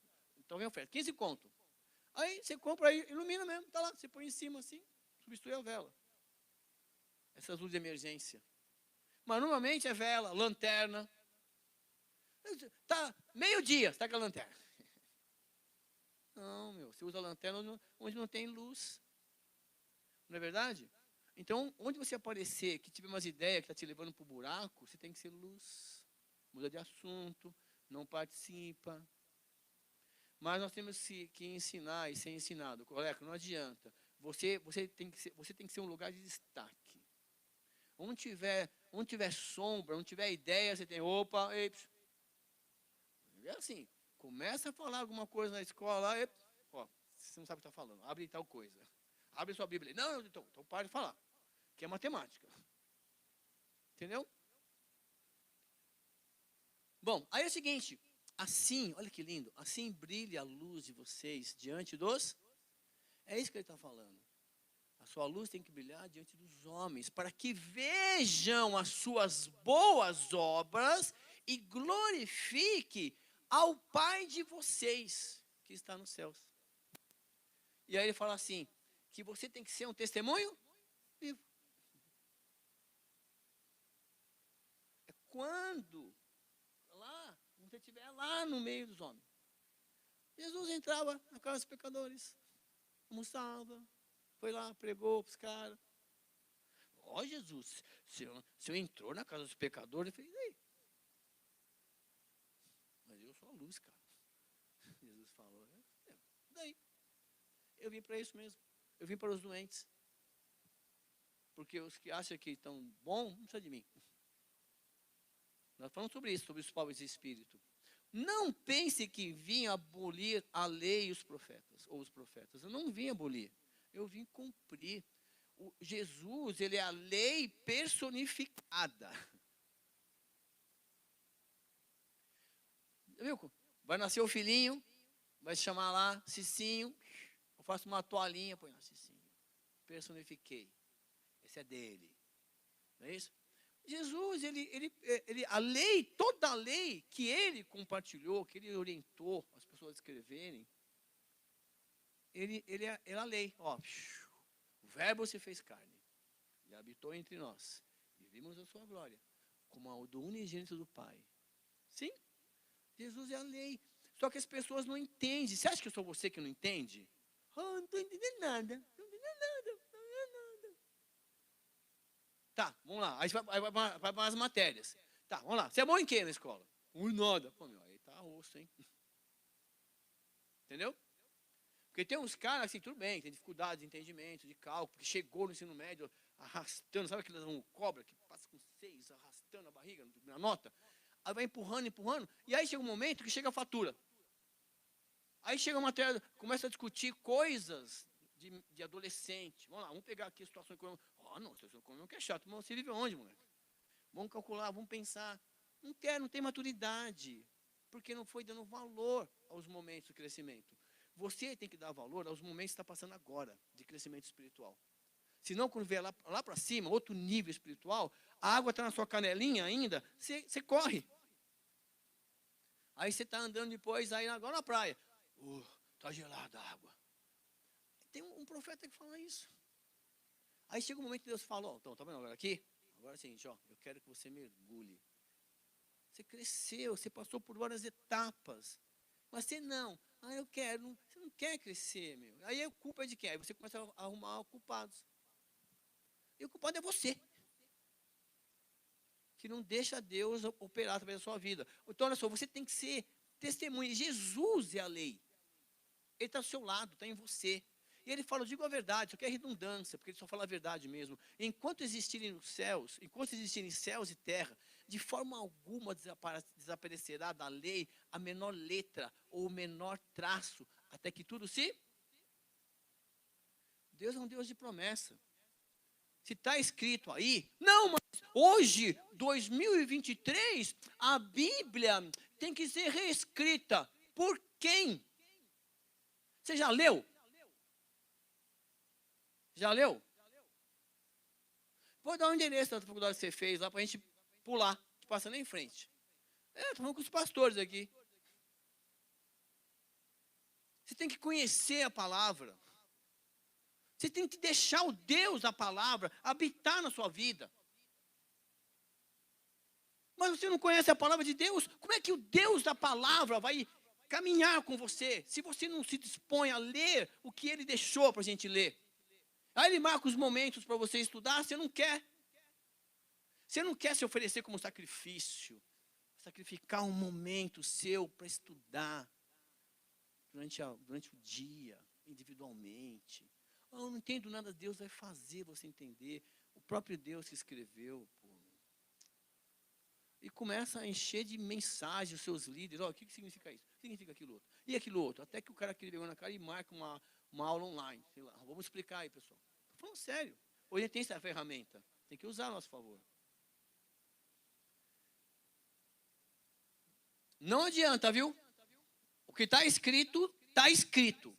talvez oferta, 15 conto. Aí você compra aí, ilumina mesmo, tá lá. Você põe em cima assim, substitui a vela. Essas luzes de emergência. Mas normalmente é vela, lanterna. Tá meio-dia, você tá com a lanterna. Não, você usa a lanterna onde não tem luz. Não é verdade? Então, onde você aparecer, que tiver umas ideias que está te levando para o buraco, você tem que ser luz. Muda de assunto, não participa. Mas nós temos que ensinar e ser ensinado. Colega, não adianta. Você tem que ser um lugar de destaque. Onde tiver sombra, onde tiver ideia, você tem, opa, ei, é assim, começa a falar alguma coisa na escola, ó, você não sabe o que está falando, abre tal coisa. Abre sua Bíblia. Não, então pare de falar, que é matemática. Entendeu? Bom, aí é o seguinte, assim, olha que lindo, assim brilha a luz de vocês diante dos... É isso que ele está falando. A sua luz tem que brilhar diante dos homens, para que vejam as suas boas obras e glorifique ao Pai de vocês, que está nos céus. E aí ele fala assim, que você tem que ser um testemunho vivo. É quando você estiver lá no meio dos homens. Jesus entrava na casa dos pecadores, almoçava, foi lá, pregou para os caras. Ó, Jesus, o senhor entrou na casa dos pecadores, eu falei, e aí? Mas eu sou a luz, cara. Jesus falou, daí? Eu vim para isso mesmo. Eu vim para os doentes. Porque os que acham que estão bom, não precisa de mim. Nós falamos sobre isso, sobre os pobres de espírito. Não pense que vim abolir a lei e os profetas, ou os profetas. Eu não vim abolir, eu vim cumprir. Jesus, ele é a lei personificada. Viu? Vai nascer o filhinho, vai se chamar lá, Cicinho. Eu faço uma toalhinha, põe lá, Cicinho. Personifiquei. Esse é dele. Não é isso? Jesus, a lei, toda a lei que ele compartilhou, que ele orientou as pessoas a escreverem, ele é a lei. Ó, o verbo se fez carne e habitou entre nós. E vimos a sua glória, como a do unigênito do Pai. Sim, Jesus é a lei. Só que as pessoas não entendem. Você acha que eu sou você que não entende? Não estou entendendo nada. Não entendendo nada. Tá, vamos lá. Aí vai para as matérias. Tá, vamos lá. Você é bom em quê na escola? Em nada. Pô, meu, aí tá osso, hein? Entendeu? Porque tem uns caras assim, tudo bem, tem dificuldade de entendimento, de cálculo, que chegou no ensino médio arrastando, sabe aqueles cobra que passa com 6, arrastando a barriga na nota? Aí vai empurrando, e aí chega um momento que chega a fatura. Aí chega a matéria, começa a discutir coisas de adolescente. Vamos lá, vamos pegar aqui a situação econômica. Não, a situação econômica é chato, mas você vive onde, moleque? Vamos calcular, vamos pensar. Não tem maturidade, porque não foi dando valor aos momentos de crescimento. Você tem que dar valor aos momentos que está passando agora, de crescimento espiritual. Senão, quando vier lá para cima, outro nível espiritual, a água está na sua canelinha ainda, você corre. Aí você está andando depois, aí agora na praia. Está gelada a água. Tem um profeta que fala isso. Aí chega um momento que Deus fala, então, tá vendo agora aqui? Agora é o seguinte, eu quero que você mergulhe. Você cresceu, você passou por várias etapas. Mas você não. Eu quero. Você não quer crescer, meu. Aí a culpa é de quem? Aí você começa a arrumar culpados. E o culpado é você. Que não deixa Deus operar através da sua vida. Então, olha só, você tem que ser testemunha. Jesus é a lei. Ele está ao seu lado, está em você. E ele fala, eu digo a verdade, isso aqui é redundância, porque ele só fala a verdade mesmo. Enquanto existirem céus e terra, de forma alguma desaparecerá da lei a menor letra ou o menor traço, até que tudo se... Deus é um Deus de promessa. Se está escrito aí, não, mas hoje, 2023, a Bíblia tem que ser reescrita. Por quem? Você já leu? Já leu? Vou dar um endereço da faculdade que você fez lá para a gente pular, passando em frente. Estou falando com os pastores aqui. Você tem que conhecer a palavra. Você tem que deixar o Deus da palavra habitar na sua vida. Mas você não conhece a palavra de Deus? Como é que o Deus da palavra vai caminhar com você, se você não se dispõe a ler o que ele deixou para a gente ler? Aí ele marca os momentos para você estudar, você não quer. Você não quer se oferecer como sacrifício. Sacrificar um momento seu para estudar durante o dia, individualmente. Eu não entendo nada, Deus vai fazer você entender. O próprio Deus que escreveu. Pô. E começa a encher de mensagens os seus líderes. O que significa isso? O que significa aquilo outro? E aquilo outro? Até que o cara que vergonha na cara e marca uma aula online. Sei lá. Vamos explicar aí, pessoal. Estou falando sério. Hoje tem essa ferramenta. Tem que usar a nosso favor. Não adianta, viu? O que está escrito, está escrito.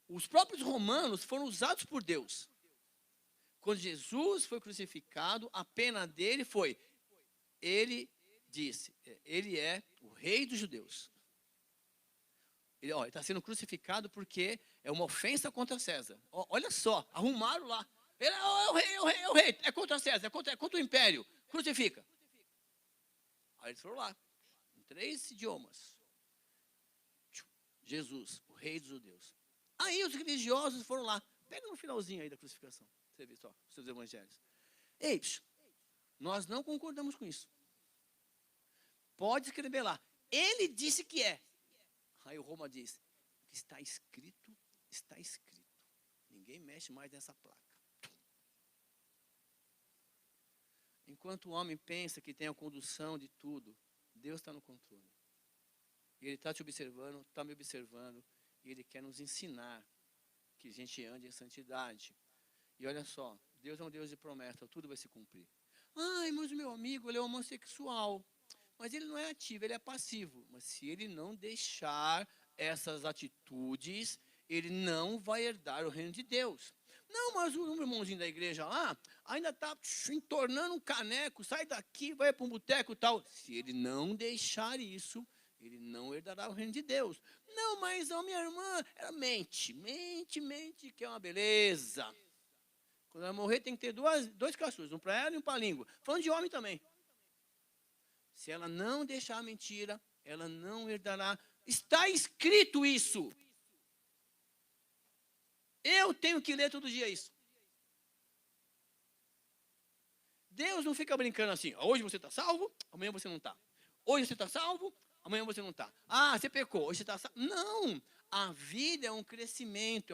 Os próprios romanos foram usados por Deus. Quando Jesus foi crucificado, a pena dele foi, ele disse, ele é o rei dos judeus. Ele está sendo crucificado porque é uma ofensa contra César. Olha só, arrumaram lá. Ele é o rei, é o rei. É contra César, é contra o império. Crucifica. Aí eles foram lá, em 3 idiomas. Jesus, o rei dos judeus. Aí os religiosos foram lá. Pega no finalzinho aí da crucificação. Você vê só, os seus evangelhos. Ei, nós não concordamos com isso. Pode escrever lá. Ele disse que é. Aí o Roma diz, o que está escrito, está escrito. Ninguém mexe mais nessa placa. Enquanto o homem pensa que tem a condução de tudo, Deus está no controle. Ele está te observando, está me observando, e Ele quer nos ensinar que a gente ande em santidade. E olha só, Deus é um Deus de promessa, tudo vai se cumprir. Ai, mas o meu amigo, ele é homossexual. Mas ele não é ativo, ele é passivo. Mas se ele não deixar essas atitudes, ele não vai herdar o reino de Deus. Não, mas o irmãozinho da igreja lá ainda está entornando um caneco, sai daqui, vai para um boteco e tal. Se ele não deixar isso, ele não herdará o reino de Deus. Não, mas a minha irmã, ela mente, que é uma beleza. Quando ela morrer, tem que ter dois cachorros, um para ela e um para a língua. Falando de homem também. Se ela não deixar a mentira, ela não herdará. Está escrito isso. Eu tenho que ler todo dia isso. Deus não fica brincando assim. Hoje você está salvo, amanhã você não está. Hoje você está salvo, amanhã você não está. Ah, você pecou, hoje você está salvo. Não. A vida é um crescimento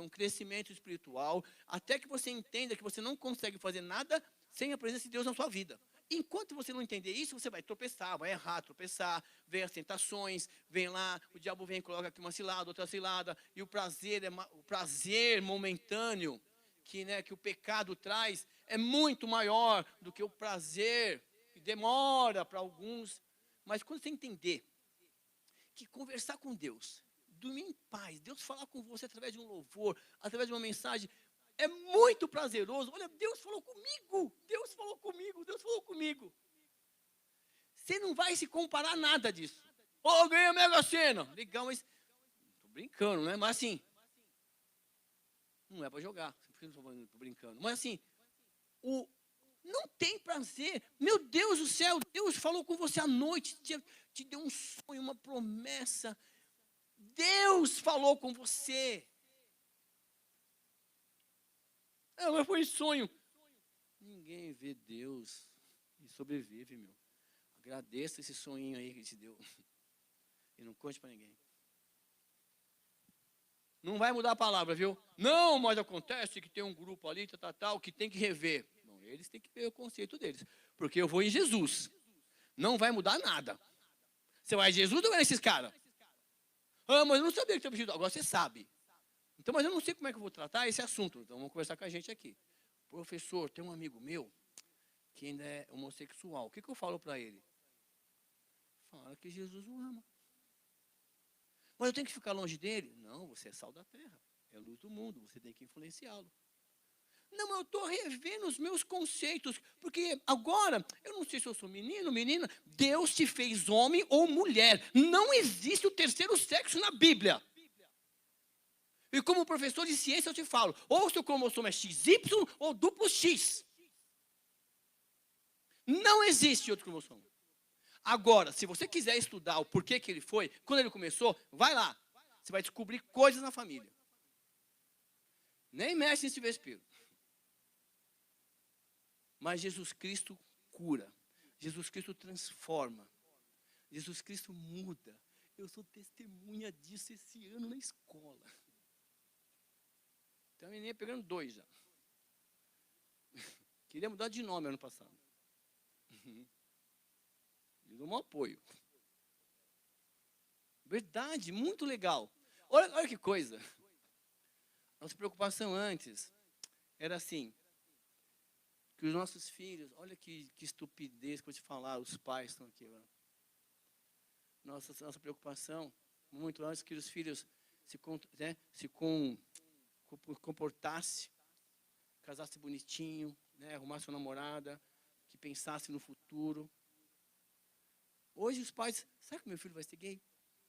espiritual, até que você entenda que você não consegue fazer nada sem a presença de Deus na sua vida. Enquanto você não entender isso, você vai tropeçar, vai errar, tropeçar, vem as tentações, vem lá, o diabo vem e coloca aqui uma cilada, outra cilada, e o prazer momentâneo que o pecado traz é muito maior do que o prazer que demora para alguns. Mas quando você entender que conversar com Deus, dormir em paz, Deus falar com você através de um louvor, através de uma mensagem, é muito prazeroso. Olha, Deus falou comigo. Você não vai se comparar a nada disso. Ganhei a Mega Sena. Legal, mas estou brincando, né? Mas assim, não é para jogar. Estou brincando. Mas assim, não tem prazer. Meu Deus do céu, Deus falou com você à noite, te deu um sonho, uma promessa. Deus falou com você. Mas foi sonho. Ninguém vê Deus e sobrevive, meu. Agradeça esse sonhinho aí que ele te deu. E não conte para ninguém. Não vai mudar a palavra, viu? Não, mas acontece que tem um grupo ali, tal, que tem que rever. Não, eles têm que ver o conceito deles. Porque eu vou em Jesus. Não vai mudar nada. Você vai em Jesus ou vai nesses caras? Mas eu não sabia que tinha vestido. Agora você sabe. Então, mas eu não sei como é que eu vou tratar esse assunto. Então, vamos conversar com a gente aqui. Professor, tem um amigo meu que ainda é homossexual. O que eu falo para ele? Fala que Jesus o ama. Mas eu tenho que ficar longe dele? Não, você é sal da terra. É a luz do mundo. Você tem que influenciá-lo. Não, eu estou revendo os meus conceitos. Porque agora, eu não sei se eu sou menino, menina. Deus te fez homem ou mulher. Não existe o terceiro sexo na Bíblia. E como professor de ciência eu te falo, ou o seu cromossomo é XY ou duplo X. Não existe outro cromossomo. Agora, se você quiser estudar o porquê que ele foi, quando ele começou, vai lá. Você vai descobrir coisas na família. Nem mexe nesse vespeiro. Mas Jesus Cristo cura. Jesus Cristo transforma. Jesus Cristo muda. Eu sou testemunha disso esse ano na escola. Tem uma menina pegando 2 já. Queria mudar de nome ano passado. Me deu um apoio. Verdade, muito legal. Olha que coisa. Nossa preocupação antes era assim, que os nossos filhos, olha que estupidez que eu vou te falar, os pais estão aqui agora. Nossa preocupação, muito antes, que os filhos se comportassem, casassem bonitinho, né, arrumassem uma namorada, que pensassem no futuro. Hoje os pais, será que meu filho vai ser gay?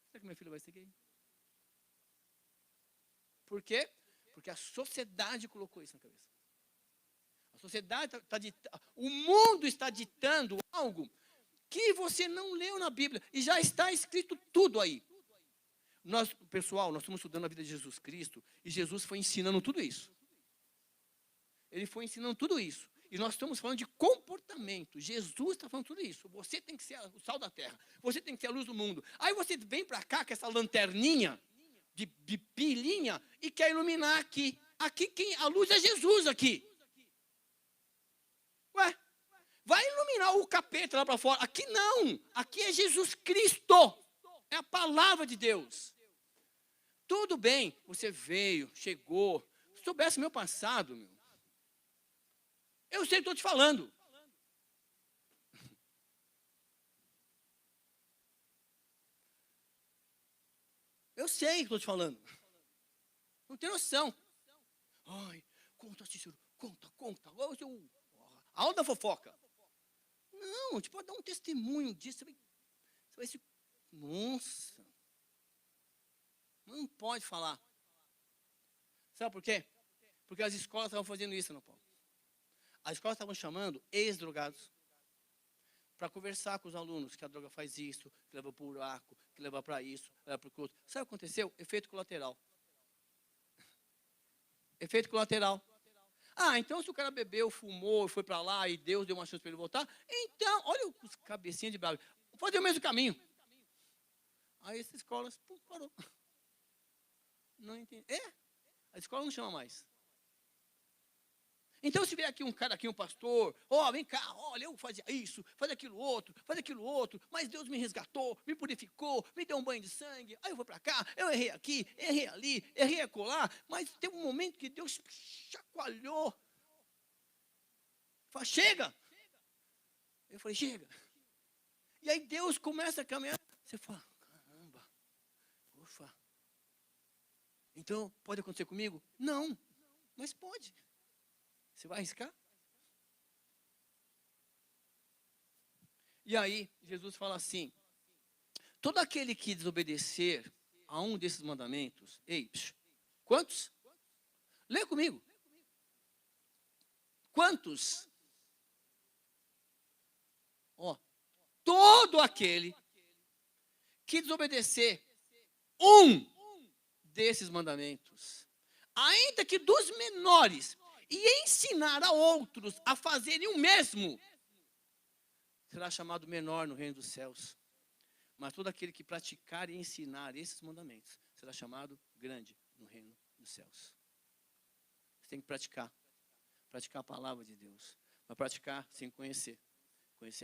Será que meu filho vai ser gay? Por quê? Porque a sociedade colocou isso na cabeça. A sociedade o mundo está ditando algo que você não leu na Bíblia. E já está escrito tudo aí. Pessoal, nós estamos estudando a vida de Jesus Cristo. E Jesus foi ensinando tudo isso. Ele foi ensinando tudo isso. E nós estamos falando de comportamento. Jesus está falando tudo isso. Você tem que ser o sal da terra. Você tem que ser a luz do mundo. Aí você vem para cá com essa lanterninha de pilinha e quer iluminar aqui. Aqui a luz é Jesus aqui. Ué, vai iluminar o capeta lá para fora. Aqui não. Aqui é Jesus Cristo. É a palavra de Deus. Tudo bem, você veio, chegou. Se soubesse meu passado, meu. Eu sei o que estou te falando. Eu sei o que estou te falando. Não tem noção. Ai, conta, Cícero, conta. A aula da fofoca. Não, a gente pode dar um testemunho disso. Você vai se... Nossa. Não pode falar. Sabe por quê? Porque as escolas estavam fazendo isso, não, Paulo. As escolas estavam chamando ex-drogados para conversar com os alunos que a droga faz isso, que leva para o buraco, que leva para isso, que leva para o outro. Sabe o que aconteceu? Efeito colateral. Efeito colateral. Ah, então se o cara bebeu, fumou, foi para lá e Deus deu uma chance para ele voltar, então, olha os cabecinhas de bravo, vou fazer o mesmo caminho. Aí essas escolas, pum, parou. Não entendi. A escola não chama mais. Então, se vier aqui um cara, aqui um pastor, vem cá, olha, eu fazia isso, fazia aquilo outro, mas Deus me resgatou, me purificou, me deu um banho de sangue, aí eu vou para cá, eu errei aqui, errei ali, errei acolá, mas teve um momento que Deus chacoalhou. Fala, chega! Eu falei, chega. E aí Deus começa a caminhar, você fala, caramba, ufa. Então, pode acontecer comigo? Não, mas pode. Você vai arriscar? E aí, Jesus fala assim, todo aquele que desobedecer a um desses mandamentos, quantos? Lê comigo. Quantos? Todo aquele que desobedecer um desses mandamentos, ainda que dos menores, e ensinar a outros a fazerem o mesmo, será chamado menor no reino dos céus. Mas todo aquele que praticar e ensinar esses mandamentos será chamado grande no reino dos céus. Você tem que praticar a palavra de Deus, mas praticar sem conhecer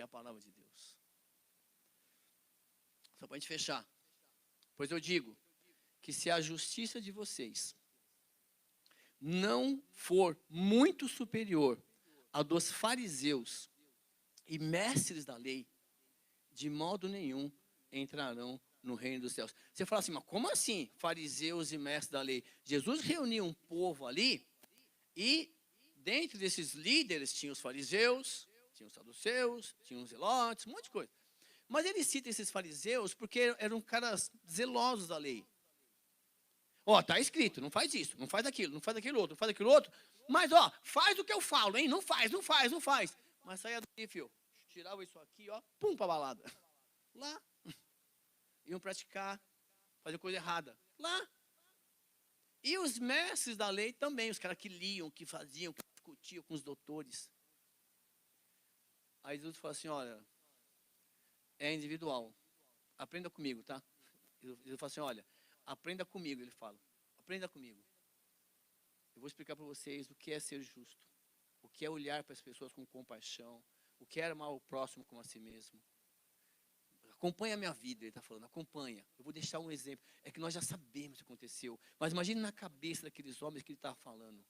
a palavra de Deus. Só para a gente fechar, pois eu digo que se a justiça de vocês não for muito superior à dos fariseus e mestres da lei, de modo nenhum entrarão no reino dos céus. Você fala assim, mas como assim, fariseus e mestres da lei? Jesus reuniu um povo ali, e dentro desses líderes tinha os fariseus, tinha os saduceus, tinha os zelotes, um monte de coisa. Mas ele cita esses fariseus porque eram caras zelosos da lei. Está escrito, não faz isso, não faz aquilo, não faz aquilo outro, mas faz o que eu falo, hein? Não faz. Mas saia daqui, filho, tirava isso aqui, pum, pra balada. Lá, iam praticar, fazer coisa errada. Lá. E os mestres da lei também, os caras que liam, que faziam, que discutiam com os doutores. Aí Jesus fala assim, olha, é individual. Aprenda comigo, tá? Ele fala assim, olha, aprenda comigo, ele fala. Aprenda comigo. Eu vou explicar para vocês o que é ser justo. O que é olhar para as pessoas com compaixão. O que é amar o próximo como a si mesmo. Acompanha a minha vida, ele está falando, acompanha. Eu vou deixar um exemplo. É que nós já sabemos o que aconteceu. Mas imagine na cabeça daqueles homens que ele estava falando.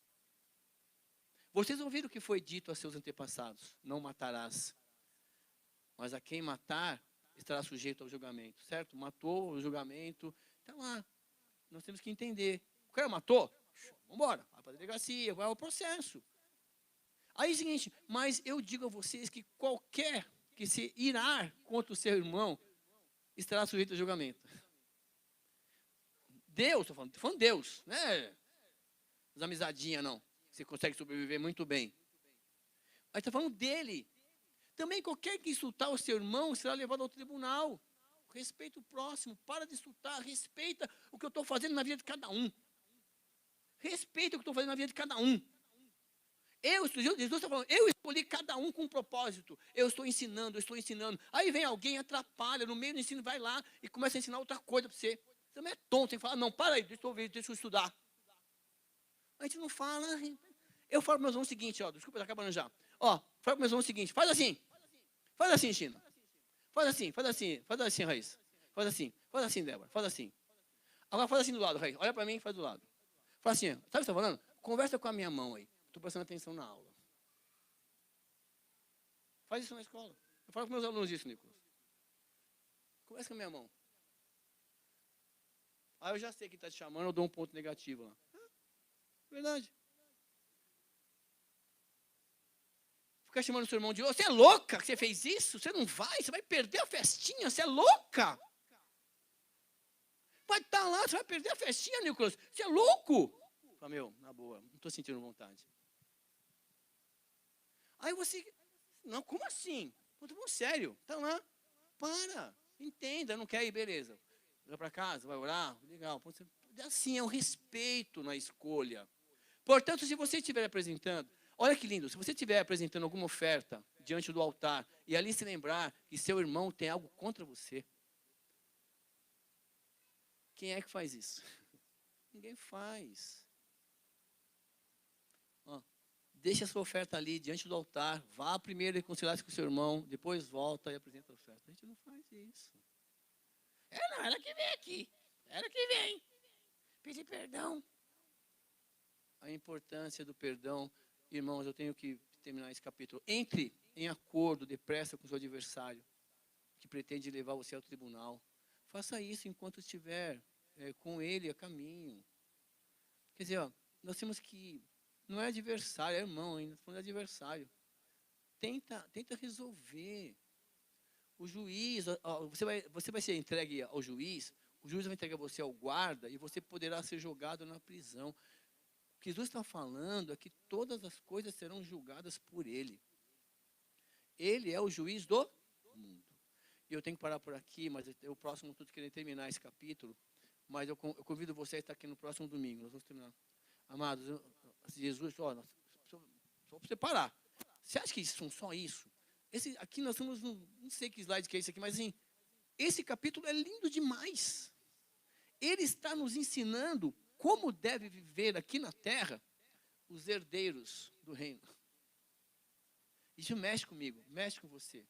Vocês ouviram o que foi dito a seus antepassados? Não matarás. Mas a quem matar, estará sujeito ao julgamento. Certo? Matou o julgamento. Está lá. Nós temos que entender. O cara matou? Vamos embora. Vai para a delegacia, vai ao processo. Aí é o seguinte, mas eu digo a vocês que qualquer que se irar contra o seu irmão estará sujeito ao julgamento. Deus, estou falando Deus, né? As amizadinhas não. Você consegue sobreviver muito bem. Mas está falando dele. Também qualquer que insultar o seu irmão será levado ao tribunal. Respeita o próximo, para de insultar, respeita o que eu estou fazendo na vida de cada um. Respeita o que eu estou fazendo na vida de cada um. Jesus está falando, eu escolhi cada um com um propósito. Eu estou ensinando. Aí vem alguém, atrapalha, no meio do ensino, vai lá e começa a ensinar outra coisa para você. Você também é tonto, tem que falar, não, para aí, deixa eu ver, deixa eu estudar. A gente não fala. Eu falo para meus irmãos o seguinte, ó, desculpa, está acabando já. Ó, falo para meus irmãos o seguinte, faz assim, China. Faz assim, Raíssa. Faz assim, Débora, faz assim. Agora faz assim do lado, Raíssa, olha para mim e faz do lado. Faz assim, sabe o que você está falando? Conversa com a minha mão aí. Estou prestando atenção na aula. Faz isso na escola. Eu falo com meus alunos isso, Nicolas. Conversa com a minha mão. Aí eu já sei que está te chamando, eu dou um ponto negativo lá. Verdade. Ficar chamando o seu irmão de você é louca que você fez isso? Você não vai? Você vai perder a festinha? Você é louca? Vai estar lá, você vai perder a festinha, Nicolas. Você é louco? Fala, meu, na boa, não estou sentindo vontade. Aí você, não, como assim? Estou falando sério, está lá, para, entenda, não quer ir, beleza. Vai para casa, vai orar, legal. Assim, é um respeito na escolha. Portanto, se você estiver apresentando, olha que lindo, se você estiver apresentando alguma oferta diante do altar, e ali se lembrar que seu irmão tem algo contra você, quem é que faz isso? Ninguém faz. Deixa a sua oferta ali, diante do altar. Vá primeiro reconciliar-se com o seu irmão, depois volta e apresenta a oferta. A gente não faz isso. Não, ela que vem aqui. Ela que vem. Pedir perdão. A importância do perdão. Irmãos, eu tenho que terminar esse capítulo. Entre em acordo depressa com o seu adversário, que pretende levar você ao tribunal. Faça isso enquanto estiver com ele a caminho. Quer dizer, nós temos que... Não é adversário, é irmão ainda, falando de adversário. Tenta resolver. O juiz, você vai ser entregue ao juiz, o juiz vai entregar você ao guarda e você poderá ser jogado na prisão. O que Jesus está falando é que todas as coisas serão julgadas por ele. Ele é o juiz do mundo. E eu tenho que parar por aqui, mas o próximo tudo querendo terminar esse capítulo, mas eu convido você a estar aqui no próximo domingo. Nós vamos terminar. Amados, Jesus, só para você parar. Você acha que são só isso? Aqui nós estamos, não sei que slide que é esse aqui, mas assim, esse capítulo é lindo demais. Ele está nos ensinando como deve viver aqui na terra os herdeiros do reino. Isso mexe comigo, mexe com você.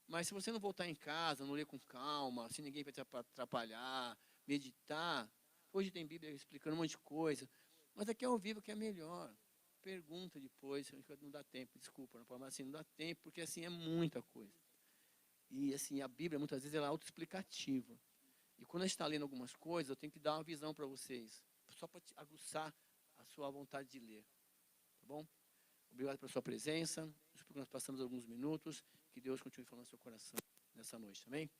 Mas se você não voltar em casa, não ler com calma, se ninguém vai te atrapalhar, meditar, hoje tem Bíblia explicando um monte de coisa, mas aqui é ao vivo que é melhor. Pergunta depois, não dá tempo, desculpa, mas assim, não dá tempo, porque assim é muita coisa. E assim, a Bíblia muitas vezes ela é autoexplicativa. E quando a gente está lendo algumas coisas, eu tenho que dar uma visão para vocês, só para aguçar a sua vontade de ler. Tá bom? Obrigado pela sua presença. Nós passamos alguns minutos. Que Deus continue falando no seu coração nessa noite. Amém?